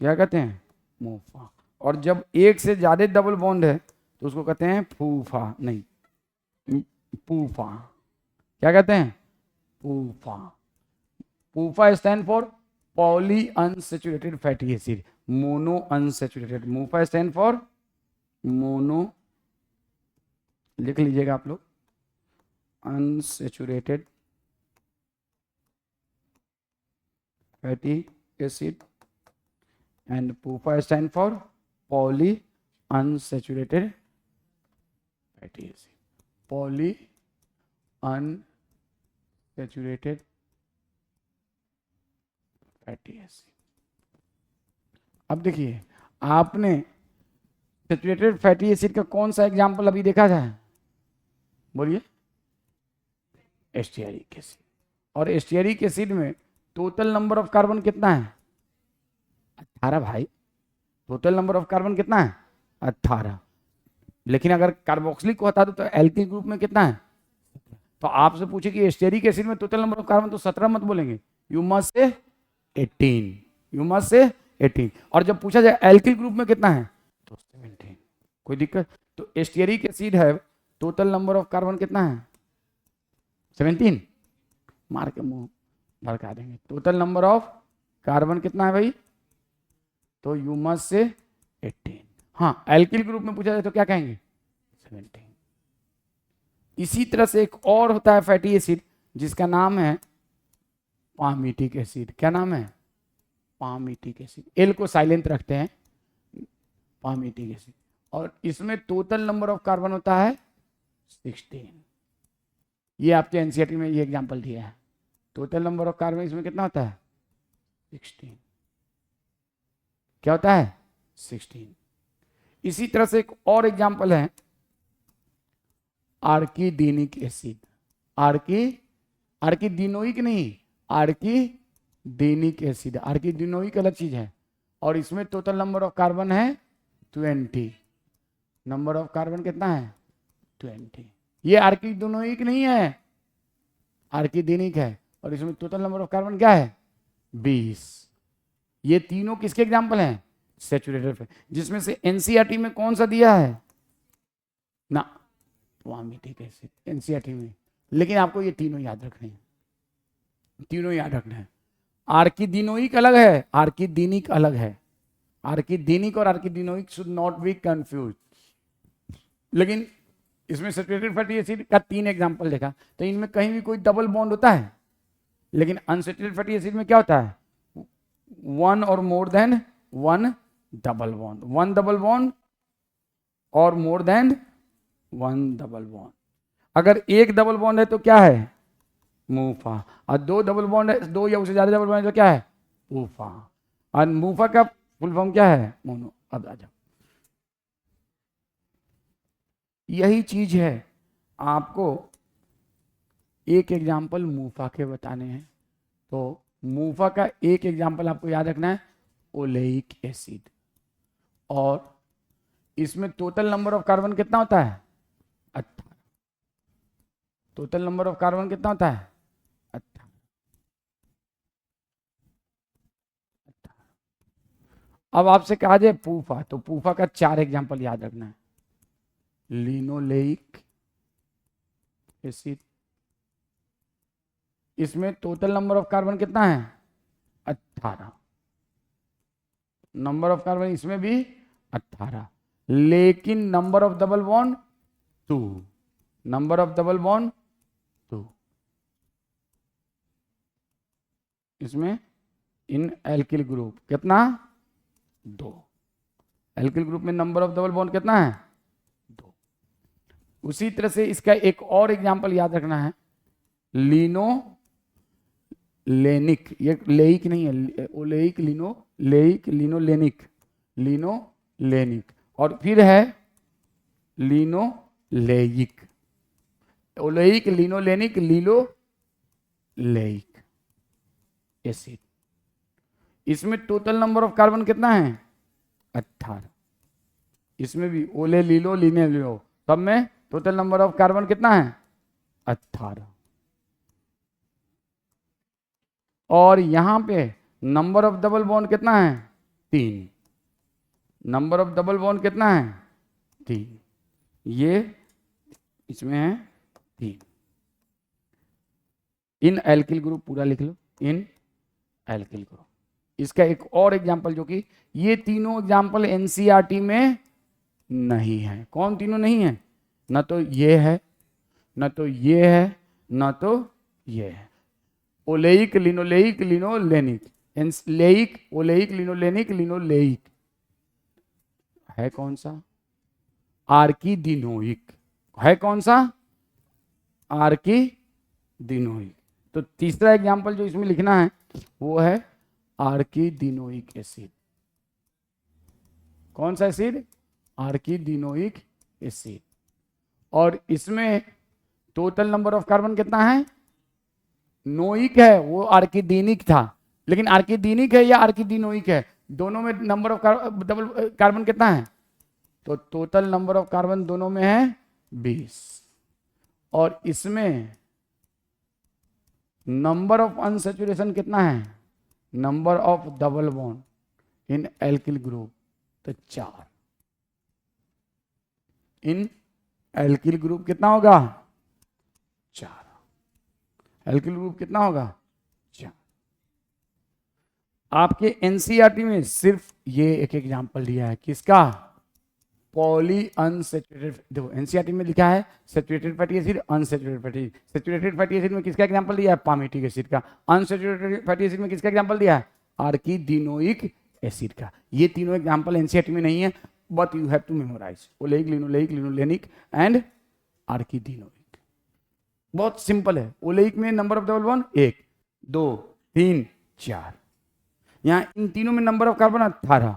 क्या कहते हैं? मूफा। और जब एक से ज्यादा डबल बॉन्ड है तो उसको कहते हैं फूफा, नहीं पूफा। क्या कहते हैं? PUFA. PUFA stand for poly unsaturated fatty acid, mono unsaturated. MUFA stand for mono, लिख लीजिएगा आप लोग, unsaturated fatty acid, and PUFA stand for poly unsaturated fatty acid, poly unsaturated fatty acid. अब देखिए, आपने सैचुरेटेड फैटी एसिड का कौन सा एग्जांपल अभी देखा था? बोलिए। Stearic acid. और स्टीयरिक एसिड में टोटल नंबर ऑफ कार्बन कितना है? 18 भाई। टोटल नंबर ऑफ कार्बन कितना है? 18। लेकिन अगर कार्बोक्सिलिक को हटा दो तो एल्किल ग्रुप में कितना है? तो आपसे पूछे कि स्टीयरिक एसिड में टोटल नंबर ऑफ कार्बन, तो 17 मत बोलेंगे, you must say 18, you must say 18। और जब पूछा जाए एल्किल ग्रुप में कितना है तो 17। कोई दिक्कत? तो स्टीयरिक एसिड है, टोटल नंबर ऑफ कार्बन कितना है? 17। मार के मुंह भड़का देंगे। टोटल नंबर ऑफ कार्बन कितना है भाई? तो यू मस्ट से 18। हाँ, एल्किल ग्रुप में पूछा जाए तो क्या कहेंगे? 17। इसी तरह से एक और होता है फैटी एसिड जिसका नाम है पामीटिक एसिड। क्या नाम है? पामीटिक एसिड। एल को साइलेंट रखते हैं, पामीटिक एसिड। और इसमें टोटल नंबर ऑफ कार्बन होता है 16। ये आपके एनसीईआरटी में ये एग्जांपल दिया है। टोटल नंबर ऑफ कार्बन इसमें कितना होता है? 16। क्या होता है? 16। इसी तरह से एक और एग्जांपल है आर्किडीनिक एसिड। आर्किडीनोइक नहीं, आर्किडीनिक एसिड। आर्किडीनोइक अलग चीज है। और इसमें टोटल नंबर ऑफ कार्बन है 20। नंबर ऑफ कार्बन कितना है? 20। ये आर्किडीनोइक नहीं है, आर्किडीनिक है। और इसमें टोटल नंबर ऑफ कार्बन क्या है? 20। ये तीनों किसके एग्जांपल हैं? सैचुरेटेड। जिसमें से एनसीईआरटी में कौन सा दिया है ना? पामीटिक एसिड एनसीईआरटी में। लेकिन आपको ये तीनों याद रखने हैं, तीनों याद रखना है। आर्किडीनोइक अलग है, आर्किडीनिक अलग है। आर्किडीनिक और आर्किडीनोइक शुड नॉट बी कंफ्यूज। लेकिन इसमें सैचुरेटेड फैटी एसिड का 3 एग्जांपल देखा, तो इनमें कहीं भी कोई डबल बॉन्ड होता है, लेकिन अनसैचुरेटेड फैटी एसिड में क्या होता है, 1 और more than 1 double bond, 1 double bond और मोर देन 1 डबल बॉन्ड। अगर एक डबल बॉन्ड है तो क्या है, मूफा, और 2 डबल बॉन्ड है, 2 या उससे ज्यादा डबल बॉन्ड है तो क्या है, मूफा, और मूफा का फुल फॉर्म क्या है, मोनो। अब आ जाओ, यही चीज है, आपको एक एग्जाम्पल मूफा के बताने हैं। तो मूफा का एक एग्जाम्पल आपको याद रखना है, ओलेइक एसिड, और इसमें टोटल नंबर ऑफ कार्बन कितना होता है, 18। टोटल नंबर ऑफ कार्बन कितना होता है, 18। अब आपसे कहा जाए पूफा, तो पूफा का 4 एग्जाम्पल याद रखना है, लिनोलेइक एसिड, इसमें टोटल नंबर ऑफ कार्बन कितना है, 18। नंबर ऑफ कार्बन इसमें भी 18, लेकिन number of double bond 2, number of double bond 2। इसमें इन एल्किल ग्रुप कितना, 2। एल्किल ग्रुप में नंबर ऑफ डबल बॉन्ड कितना है, 2। उसी तरह से इसका एक और एग्जांपल याद रखना है, लिनो लेनिक, ये लेइक नहीं है, ओलेइक, लिनो लेइक, लिनो लेनिक, लिनो लेनिक, और फिर है लिनो लेइक, ओलेइक, लिनो लेनिक, लीलो लेइक एसिड। इसमें टोटल नंबर ऑफ कार्बन कितना है, 18। इसमें भी ओले लीलो लीने लीलो, सब में टोटल नंबर ऑफ कार्बन कितना है, 18। और यहां पे नंबर ऑफ डबल बॉन्ड कितना है, 3। नंबर ऑफ डबल बॉन्ड कितना है, 3। ये इसमें है 3। इन एल्किल ग्रुप पूरा लिख लो, इन एल्किल ग्रुप। इसका एक और एग्जांपल, जो कि ये तीनों एग्जांपल एनसीईआरटी में नहीं है। कौन तीनों नहीं है, ना तो ये है, ना तो ये है, ना तो ये है। ओलेइक, लिनोलेइक, लिनोलेनिक, लेइक, ओलेइक, लिनोलेनिक, लिनोलेइक है कौन सा, आर्किडीनोइक है कौन सा, आर्किडीनोइक। तो तीसरा एग्जांपल जो इसमें लिखना है वो है आर्किडीनोइक एसिड। कौन सा एसिड, आर्किडीनोइक एसिड। और इसमें टोटल नंबर ऑफ कार्बन कितना है, नोइक है, वो आर्किडीनिक था, लेकिन आर्किडीनिक है या आर्किडीनोइक है, दोनों में नंबर ऑफ डबल कार्बन कितना है, तो टोटल नंबर ऑफ कार्बन दोनों में है 20। और इसमें नंबर ऑफ अनसैचुरेशन कितना है, number of double bond in alkyl group, तो 4। इन एल्किल ग्रुप कितना होगा, 4। एल्किल ग्रुप कितना होगा, 4। आपके एनसीईआरटी में सिर्फ ये एक एग्जांपल दिया है, किसका, पॉली अनसैचुरेटेड। देखो एनसीईआरटी में लिखा है saturated fatty acid, unsaturated fatty. Saturated fatty acid में किसका एग्जांपल दिया है, पामिटिक एसिड का। अनसैचुरेटेड फैटी एसिड में किसका एग्जांपल दिया है, आर्किडीनोइक एसिड का। ये तीनों एग्जांपल एनसीईआरटी में नहीं है, but you have to memorize oleic, linoleic, linolenic and arachidonic. बहुत सिंपल है। ओलेइक में नंबर ऑफ डबल बॉन्ड 1 2 3 4, यहां इन तीनों में नंबर ऑफ कार्बन 18,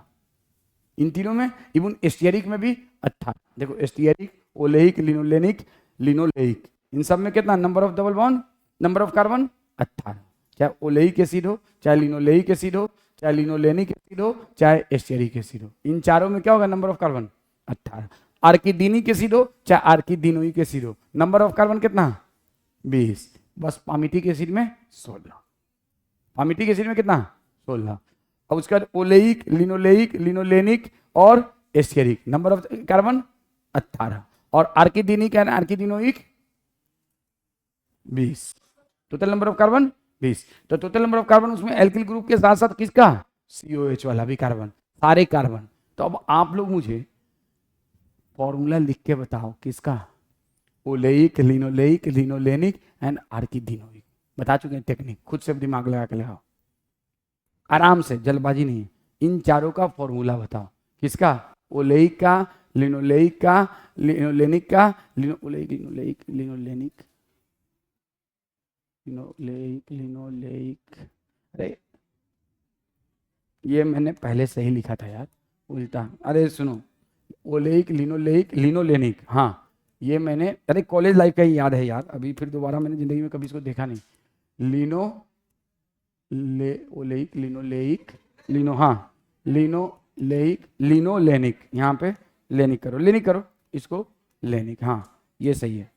इन तीनों में, इवन एस्टियरिक में भी 18। देखो एस्टियरिक, ओलेइक, लिनोलेनिक, लिनोलेइक, इन सब में कितना number of double bond, number of carbon 18। चाहे ओलेइक एसिड हो, चाहे लिनोलेइक एसिड हो, चाहे लिनोलेनिक एसिड हो, चाहे एस्टियरिक एसिड हो, इन चारों में क्या होगा, नंबर ऑफ कार्बन 18। आर्किडीनिक एसिड हो चाहे आर्किडीनोइक एसिड हो, नंबर ऑफ कार्बन कितना, 20। बस पामिटिक एसिड में 16। पामिटिक एसिड में कितना, 16। अब उसके बाद ओलेइक, लिनोलेइक, लिनोलेनिक और एस्टियरिक, नंबर ऑफ कार्बन 18। और arachidic and arachidonic 20। Total number of carbon 20। तो टोटल नंबर ऑफ कार्बन उसमें एल्किल ग्रुप के साथ साथ किसका, COH वाला भी कार्बन सारे कार्बन। तो अब आप लोग मुझे फॉर्मूला लिख के बताओ किसका, ओलेइक, लिनोलेइक, लिनोलेनिक एंड आर्किडीनोइक। बता चुके हैं टेक्निक, खुद से दिमाग लगा के लगाओ, आराम से, जल्दबाजी नहीं। इन चारों का फॉर्मूला बताओ, किसका, ओलेइक का, लिनोलेइक का, लिनोलेनिक का, oleic, linoleic, linolenic, linoleic, linoleic. अरे ये मैंने पहले सही लिखा था यार, उल्टा। अरे सुनो, ओलेइक, लिनोलेइक, लिनोलेनिक, हाँ ये मैंने, अरे कॉलेज लाइफ का ही याद है यार, अभी फिर दोबारा मैंने जिंदगी में कभी इसको देखा नहीं। लिनो ले ओलेइक, लिनोलेइक, लिनो, हाँ लिनोलेइक, लिनोलेनिक, यहाँ पे लेनिक करो, लेनिक करो इसको, लेनिक, हाँ ये सही है।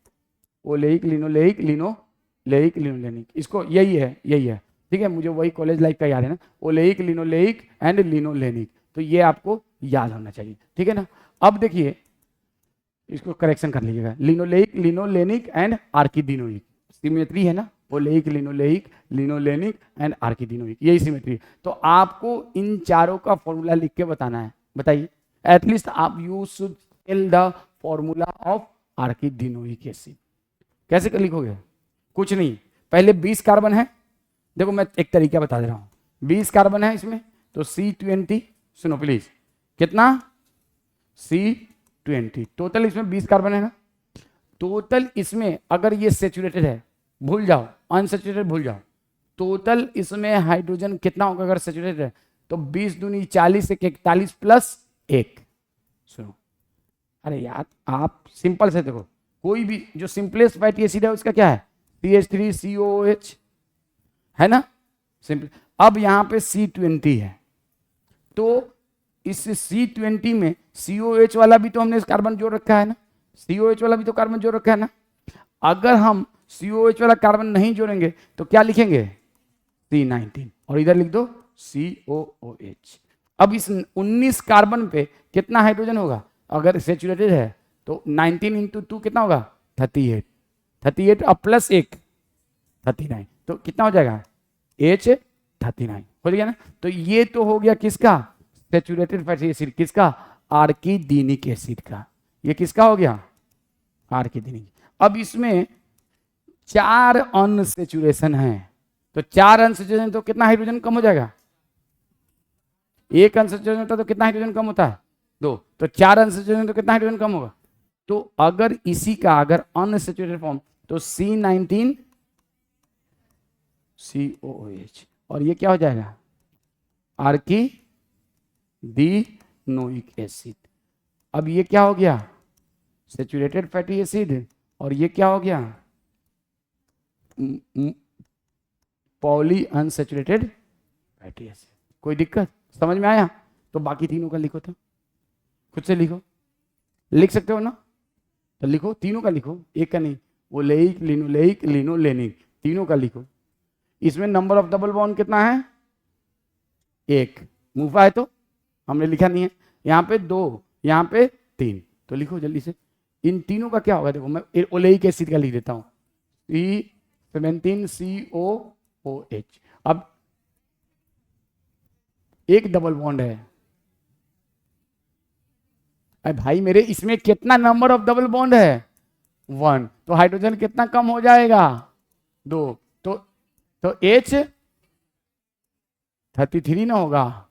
ओलेइक, लिनोलेइक, लिनोलेइक, लिनोलेनिक, इसको यही है, यही है, ठीक है। मुझे वही कॉलेज लाइफ का याद है ना, ओलेइक, लिनोलेइक एंड लिनोलेनिक, तो ये आपको याद होना चाहिए, ठीक है ना। अब देखिए इसको करेक्शन कर लीजिएगा, लिनोलेइक, लिनोलेनिक एंड आर्किडीनोइक, सिमेट्री है ना, ओलेइक, लिनोलेइक, लिनोलेनिक एंड आर्किडीनोइक, यही सिमेट्री। तो आपको इन चारों का फॉर्मूला लिख के बताना है, बताइए। एटलीस्ट आप you should tell the formula of arachidonic acid. कैसे कर लिखोगे, कुछ नहीं, पहले 20 कार्बन है, देखो मैं एक तरीका बता दे रहा हूं, 20 कार्बन है इसमें, तो C20, सुनो प्लीज, कितना, C20, टोटल इसमें 20 कार्बन है ना, टोटल इसमें अगर ये सेचुरेटेड है, भूल जाओ, अनसेचुरेटेड भूल जाओ, टोटल इसमें हाइड्रोजन कितना होगा अगर सेचुरेटेड है, तो 20 दूनी 40, 41 प्लस 1। सुनो, अरे यार आप सिंपल से देखो, कोई भी जो सिंपलेस्ट फैटी एसिड है उसका क्या है, CH3COOH, है ना, सिंपल। अब यहां पे C20 है, तो इस C20 में COH वाला भी तो हमने कार्बन जोड़ रखा है ना, COH वाला भी तो कार्बन जोड़ रखा है ना। अगर हम COH वाला कार्बन नहीं जोड़ेंगे तो क्या लिखेंगे, C19, और इधर लिख दो COOH। अब इस 19 कार्बन पे कितना हाइड्रोजन होगा, अगर सेचुरेटेड है तो 19 इंटू 2 कितना होगा, 38, 38 अब प्लस 1 39, तो कितना हो जाएगा, H39 हो गया ना। तो ये तो हो गया किसका, सेचुरेटेड फैटी एसिड, किसका, आर्किडीनिक एसिड का। ये किसका हो गया, आर्किडीनिक। अब इसमें 4 अनसेचुरेशन है, तो 4 अनसेचुरेशन तो कितना हाइड्रोजन कम हो जाएगा, एक अनसेचुरेशन होता तो कितना हाइड्रोजन कम होता है, 2, तो 4 अनसेचुरेशन तो कितना हाइड्रोजन कम होगा। तो अगर इसी का अगर अनसेचुरेटेड फॉर्म, तो C19 COOH, और ये क्या हो जाएगा, आर्किडीनोइक एसिड। अब ये क्या हो गया, सेचुरेटेड फैटी एसिड, और ये क्या हो गया, पॉली अनसेचुरेटेड फैटी एसिड। कोई दिक्कत, समझ में आया। तो बाकी तीनों का लिखो, तो खुद से लिखो, लिख सकते हो ना, तो लिखो, तीनों का लिखो, एक का नहीं, ओलेइक, लिनोलेइक, लिनोलेनिक, तीनों का लिखो। इसमें नंबर ऑफ डबल बॉन्ड कितना है, 1, मुफा है तो हमने लिखा नहीं है, यहाँ पे 2, यहाँ पे 3, तो लिखो जल्दी से। इन तीनों का क्या होगा, देखो मैं ओलेइक एसिड का लिख देता हूँ, C17COOH। अब एक डबल बॉन्ड है, अरे भाई मेरे इसमें कितना नंबर ऑफ डबल बॉन्ड है, 1, तो हाइड्रोजन कितना कम हो जाएगा, 2, तो H33 ना होगा,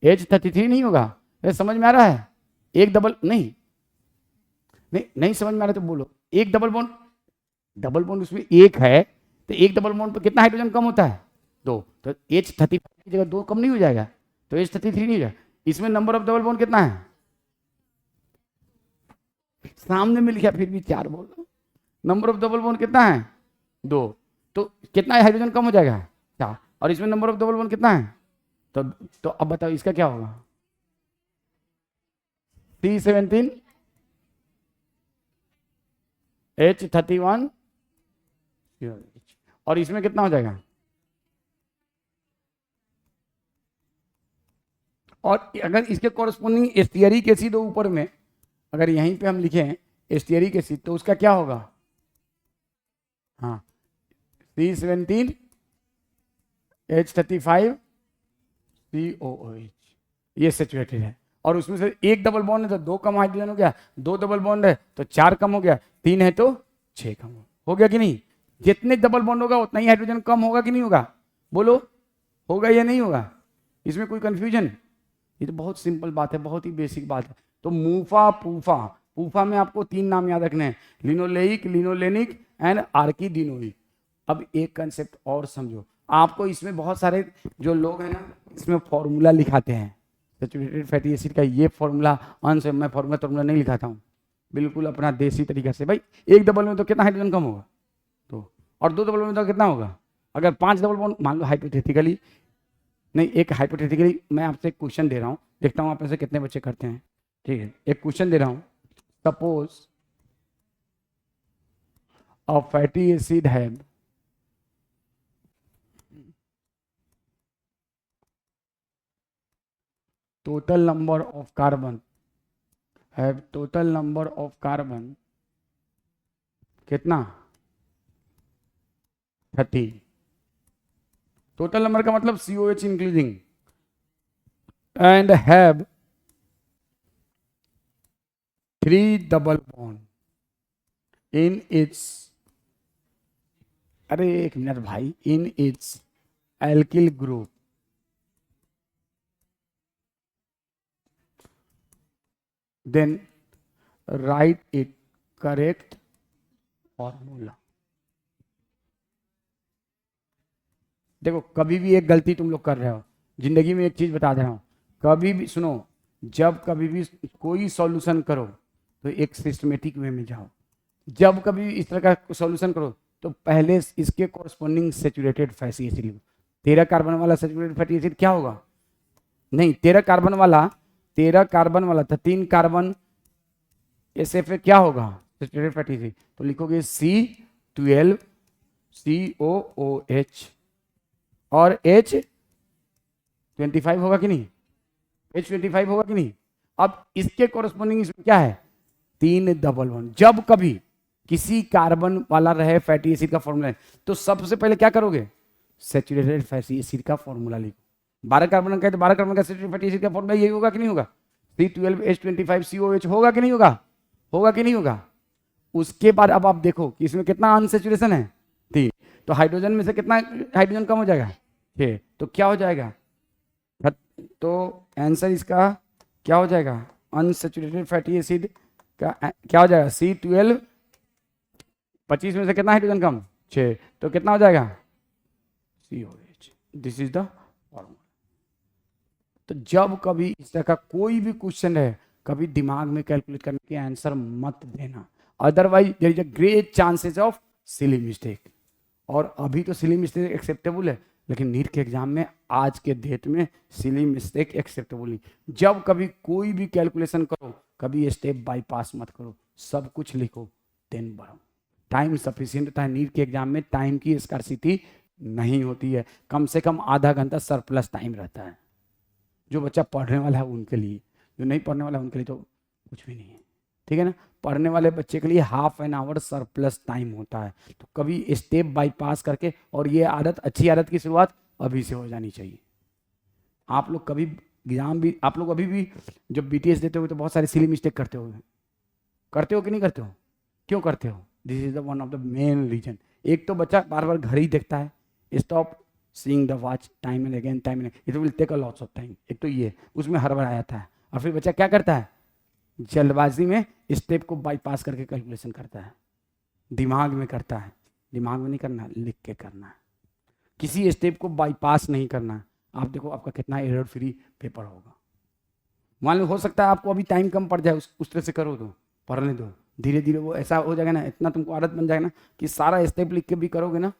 H33 नहीं होगा। अरे समझ में आ रहा है, एक डबल नहीं, नहीं समझ में आ रहा तो बोलो, एक डबल बॉन्ड, डबल बॉन्ड उसमें एक है, तो एक डबल बॉन्ड पर कितना हाइड्रोजन कम होता है, 2, तो H35 की जगह 2 कम नहीं हो जाएगा, तो H33 नहीं हो जाएगा। इसमें नंबर ऑफ डबल बॉन्ड कितना है, सामने में लिखा फिर भी 4 बोल रहा हूं, नंबर ऑफ डबल बॉन्ड कितना है, 2, तो कितना हाइड्रोजन कम हो जाएगा, 4, और इसमें नंबर ऑफ डबल बॉन्ड कितना है, तो अब बताओ इसका क्या होगा, C17 H31, और इसमें कितना हो जाएगा, और अगर इसके कॉरस्पॉन्डिंग एस्टियरिक एसिड ऊपर में, अगर यहीं पे हम लिखें एस्टियरिक एसिड, तो उसका क्या होगा, हाँ C17H35COOH, ये सेचुरेटेड है, और उसमें से एक डबल बॉन्ड है तो 2 कम हाइड्रोजन हो गया, 2 डबल बॉन्ड है तो 4 कम हो गया, 3 है तो 6 कम हो गया कि नहीं? जितने डबल बॉन्ड होगा उतना ही हाइड्रोजन कम होगा कि नहीं होगा? बोलो, होगा या नहीं होगा? इसमें कोई कंफ्यूजन? ये तो बहुत सिंपल बात है, बहुत ही बेसिक बात है। तो मूफा पूफा, पूफा में आपको 3 नाम याद रखने हैं, लिनोलेइक, लिनोलेनिक एंड आर्किडिनोइक। अब एक कंसेप्ट और समझो, आपको इसमें बहुत सारे जो लोग हैं ना, इसमें फॉर्मूला लिखाते हैं सैचुरेटेड फैटी एसिड का, ये फॉर्मूला अंश, मैं फॉर्मूला नहीं लिखाता हूँ, बिल्कुल अपना देसी तरीका से। भाई एक डबल में तो कितना हाइड्रोजन कम होगा? तो और 2 डबल में तो कितना होगा? अगर 5 डबल बॉन्ड, मान लो हाइपोथेटिकली, नहीं एक हाइपोथेटिकली मैं आपसे एक क्वेश्चन दे रहा हूँ, देखता हूँ आप में से कितने बच्चे करते हैं। ठीक है, एक क्वेश्चन दे रहा हूँ, suppose a fatty acid have total number of carbon, have total number of carbon कितना? 30। टोटल नंबर का मतलब COH including, and have 3 double bond in its, अरे एक मिनट भाई, in its alkyl group, then right it correct formula. देखो कभी भी एक गलती तुम लोग कर रहे हो जिंदगी में, एक चीज बता दे रहा हूं, कभी भी सुनो, जब कभी भी कोई सॉल्यूशन करो तो एक सिस्टमेटिक वे में जाओ। जब कभी इस तरह का सॉल्यूशन करो तो पहले इसके कोरस्पॉन्डिंग सेचुरेटेड फैटी एसिड लो। 13 कार्बन वाला सेचुरेटेड फैटी एसिड क्या होगा? नहीं, 13 कार्बन वाला था, 3 कार्बन SF क्या होगा? Saturated fatty acid. तो लिखोगे C12 COOH और H25 होगा कि नहीं? H25 होगा कि नहीं? अब इसके कोरस्पॉन्डिंग इसमें क्या है? 3 डबल बॉन्ड। जब कभी किसी कार्बन वाला रहे फैटी एसिड का फॉर्मूला तो सबसे पहले क्या करोगे? सैचुरेटेड फैटी एसिड का फॉर्मूला लिखो। 12 कार्बन का है तो 12 कार्बन का सैचुरेटेड फैटी एसिड का फॉर्मूला यही होगा कि नहीं होगा? C12H25COH होगा कि नहीं होगा? होगा कि नहीं होगा? उसके बाद अब आप देखो कि इसमें कितना अनसैचुरेशन है? 3। तो हाइड्रोजन में से कितना हाइड्रोजन कम हो जाएगा? 6। तो क्या हो जाएगा? तो आंसर इसका क्या हो जाएगा? अनसैचुरेटेड फैटी एसिड का क्या हो जाएगा? C12, 25 में से कितना हाइड्रोजन कम? 6। तो कितना हो जाएगा? COH। This is the formula. तो जब कभी इस तरह का कोई भी क्वेश्चन है, कभी दिमाग में कैलकुलेट करने के आंसर मत देना, otherwise there is a great chances of silly mistake. और अभी तो सिली मिस्टेक एक्सेप्टेबल है, लेकिन नीट के एग्जाम में आज के डेट में सिली मिस्टेक एक्सेप्टेबल नहीं। जब कभी कोई भी कैलकुलेशन करो, कभी स्टेप बाईपास मत करो, सब कुछ लिखो, देन बढ़ो। टाइम सफिशिएंट होता है, नीट के एग्जाम में टाइम की स्कार्सिटी नहीं होती है, कम से कम आधा घंटा सरप्लस टाइम रहता है। जो बच्चा पढ़ने वाला है उनके लिए, जो नहीं पढ़ने वाला है उनके लिए तो कुछ भी नहीं है, ठीक है ना। पढ़ने वाले बच्चे के लिए half an hour surplus time होता है। तो कभी स्टेप बाईपास करके, और ये आदत, अच्छी आदत की शुरुआत अभी से हो जानी चाहिए। आप लोग कभी एग्जाम भी, आप लोग अभी भी जब BTS देते हो तो बहुत सारी सिली मिस्टेक करते हो कि नहीं करते हो? क्यों करते हो? This is the one of the main reason. एक तो बच्चा बार बार घर ही देखता है, stop seeing the watch time and again, it will take a lots of time. एक तो ये, उसमें हड़बड़ा जाता है, और फिर बच्चा क्या करता है? जल्दबाजी में स्टेप को बाईपास करके कैलकुलेशन करता है, दिमाग में करता है। दिमाग में नहीं करना, लिख के करना है। किसी स्टेप को बाईपास नहीं करना। आप देखो आपका कितना एरर फ्री पेपर होगा। मान लो हो सकता है आपको अभी टाइम कम पड़ जाए, उस तरह से करो तो पढ़ने दो, धीरे धीरे वो ऐसा हो जाएगा ना, इतना तुमको आदत बन जाएगा ना कि सारा स्टेप लिख के भी करोगे ना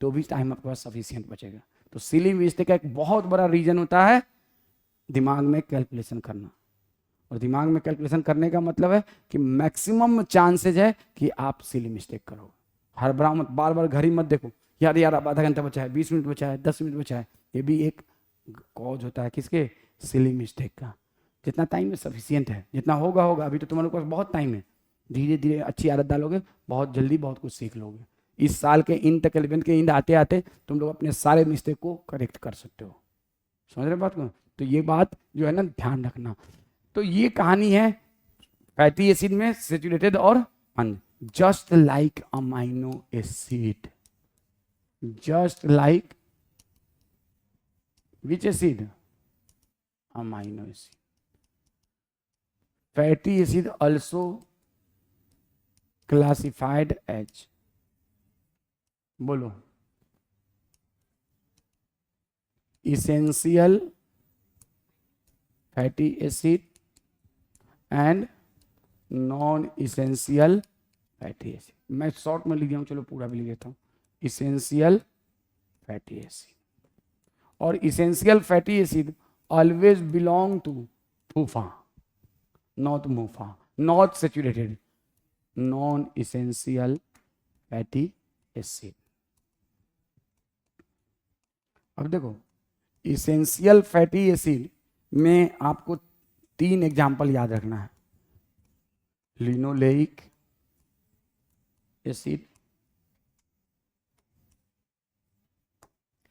तो भी टाइम आपके पास सफिशिएंट बचेगा। तो सिली मिस्टेक का एक बहुत बड़ा रीजन होता है दिमाग में कैलकुलेशन करना। और दिमाग में कैलकुलेशन करने का मतलब है कि मैक्सिमम चांसेज है कि आप सिली मिस्टेक करो। हड़बड़ा मत, बार बार घड़ी मत देखो, यार अब आधा घंटा बचा है, 20 मिनट बचा है, 10 मिनट बचा है। ये भी एक कॉज होता है किसके? सिली मिस्टेक का। जितना टाइम है सफिशियंट है, जितना होगा होगा। अभी तो तुम्हारे पास बहुत टाइम है, धीरे धीरे अच्छी आदत डालोगे, बहुत जल्दी बहुत कुछ सीख लोगे। इस साल के इंड तक, 11th के इंड आते आते तुम लोग अपने सारे मिस्टेक को करेक्ट कर सकते हो। समझ रहे बात को? तो ये बात जो है ना ध्यान रखना। तो ये कहानी है फैटी एसिड में सेचुरेटेड और just like amino acid, just like which acid, amino acid. Fatty acid also classified as, बोलो, essential fatty acid and non essential fatty acid. मैं शॉर्ट में लिख गया हूँ, चलो पूरा भी लिख देता हूँ। इसेंशियल फैटी एसिड और essential fatty acid always belong to PUFA, not MUFA, not saturated, non essential fatty acid. अब देखो इसेंशियल फैटी एसिड में आपको 3 एग्जाम्पल याद रखना है, linoleic acid,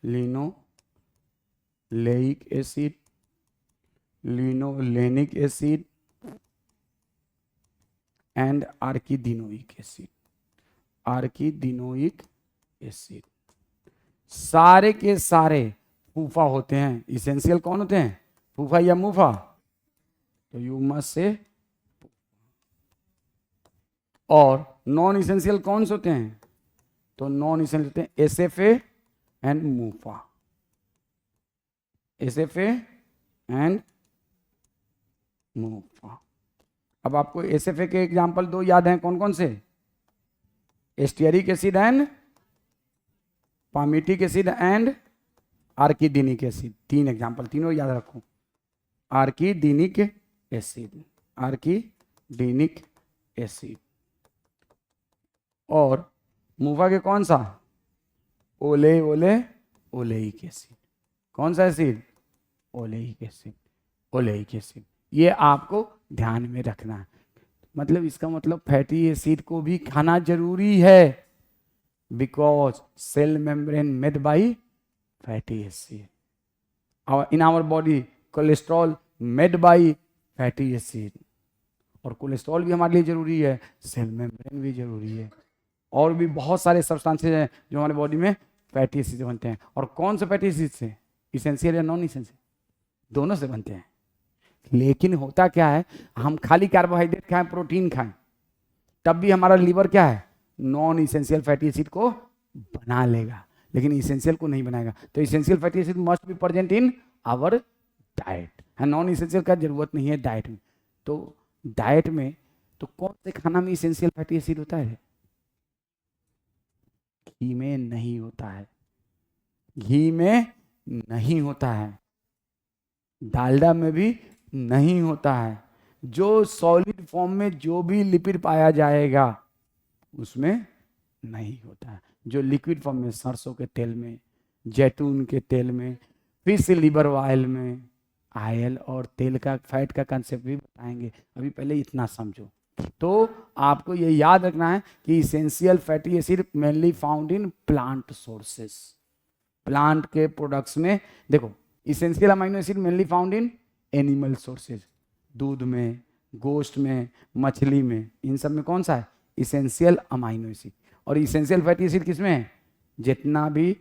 linoleic acid, linolenic acid and arachidonic acid, arachidonic acid. सारे के सारे फूफा होते हैं। इसेंशियल कौन होते हैं, फूफा या मूफा? तो यू मस्ट से। और नॉन इसेंशियल कौन से होते हैं? तो नॉन इसेंशियल होते हैं SFA and MUFA, SFA and MUFA. अब आपको एसएफए के एग्जांपल 2 याद हैं, कौन कौन से? Stearic acid and palmitic acid and arachidic acid. 3 example, तीनों याद रखो। Arachidic acid, arachidic acid. और मूफा के कौन सा? Oleic acid. कौन सा acid? Oleic acid, oleic acid. ये आपको ध्यान में रखना है। मतलब इसका मतलब फैटी एसिड को भी खाना जरूरी है, because cell membrane made by fatty acid. In our body cholesterol made by fatty acid. और कोलेस्ट्रॉल भी हमारे लिए जरूरी है, सेल मेम्ब्रेन भी जरूरी है, और भी बहुत सारे सब्सटेंसेस हैं जो हमारे बॉडी में फैटी एसिड से बनते हैं। और कौन से फैटी एसिड से? इसेंशियल या नॉन इसेंशियल? दोनों से बनते हैं। लेकिन होता क्या है, हम खाली कार्बोहाइड्रेट खाएं, प्रोटीन खाएं, तब भी हमारा लीवर क्या है, नॉन इसेंशियल फैटी एसिड को बना लेगा, लेकिन इसेंशियल को नहीं बनाएगा। तो essential fatty acid must be present in our diet, है। नॉन इसेंशियल का जरूरत नहीं है डाइट में। तो डाइट में तो कौन से खाना में इसेंशियल फैटी एसिड होता है? घी में नहीं होता है, घी में नहीं होता है, डालडा में भी नहीं होता है। जो सॉलिड फॉर्म में जो भी लिपिड पाया जाएगा उसमें नहीं होता है। जो लिक्विड फॉर्म में, सरसों के तेल में, जैतून के तेल में, फिश लिवर ऑयल में, ऑयल और तेल का, फैट का कंसेप्ट भी बताएंगे, अभी पहले इतना समझो। तो आपको ये याद रखना है कि essential fatty acid mainly found in plant sources. Plant के प्रोडक्ट्स में देखो, essential amino acid mainly found in animal sources, दूध में, गोश्त में, मछली में, इन सब में कौन सा है? Essential amino acid. और इसेंशियल फैटी एसिड किसमें है? जितना भी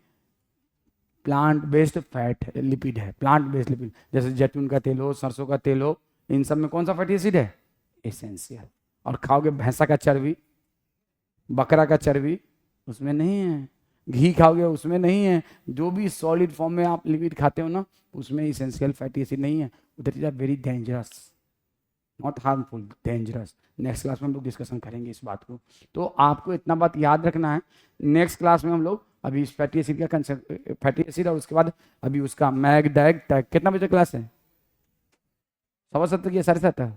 प्लांट बेस्ड फैट लिपिड है, प्लांट बेस्ड लिपिड, जैसे जैतून का तेल हो, सरसों का तेल हो, इन सब में कौन सा फैटी एसिड है? एसेंशियल। और खाओगे भैंसा का चर्बी, बकरा का चर्बी, उसमें नहीं है। घी खाओगे, उसमें नहीं है। जो भी सॉलिड फॉर्म में आप लिपिड खाते हो ना, उसमें इसेंशियल फैटी एसिड नहीं है। That is a very dangerous, not harmful, dangerous. Next class में हम लोग डिस्कशन करेंगे इस बात को। तो आपको इतना बात याद रखना है। नेक्स्ट क्लास में हम लोग अभी इस फैटी एसिड का कंसेप्ट, फैटी एसिड, और उसके बाद अभी उसका मैग डैग टैग। कितना बजे क्लास है? 7:15 या 7:30?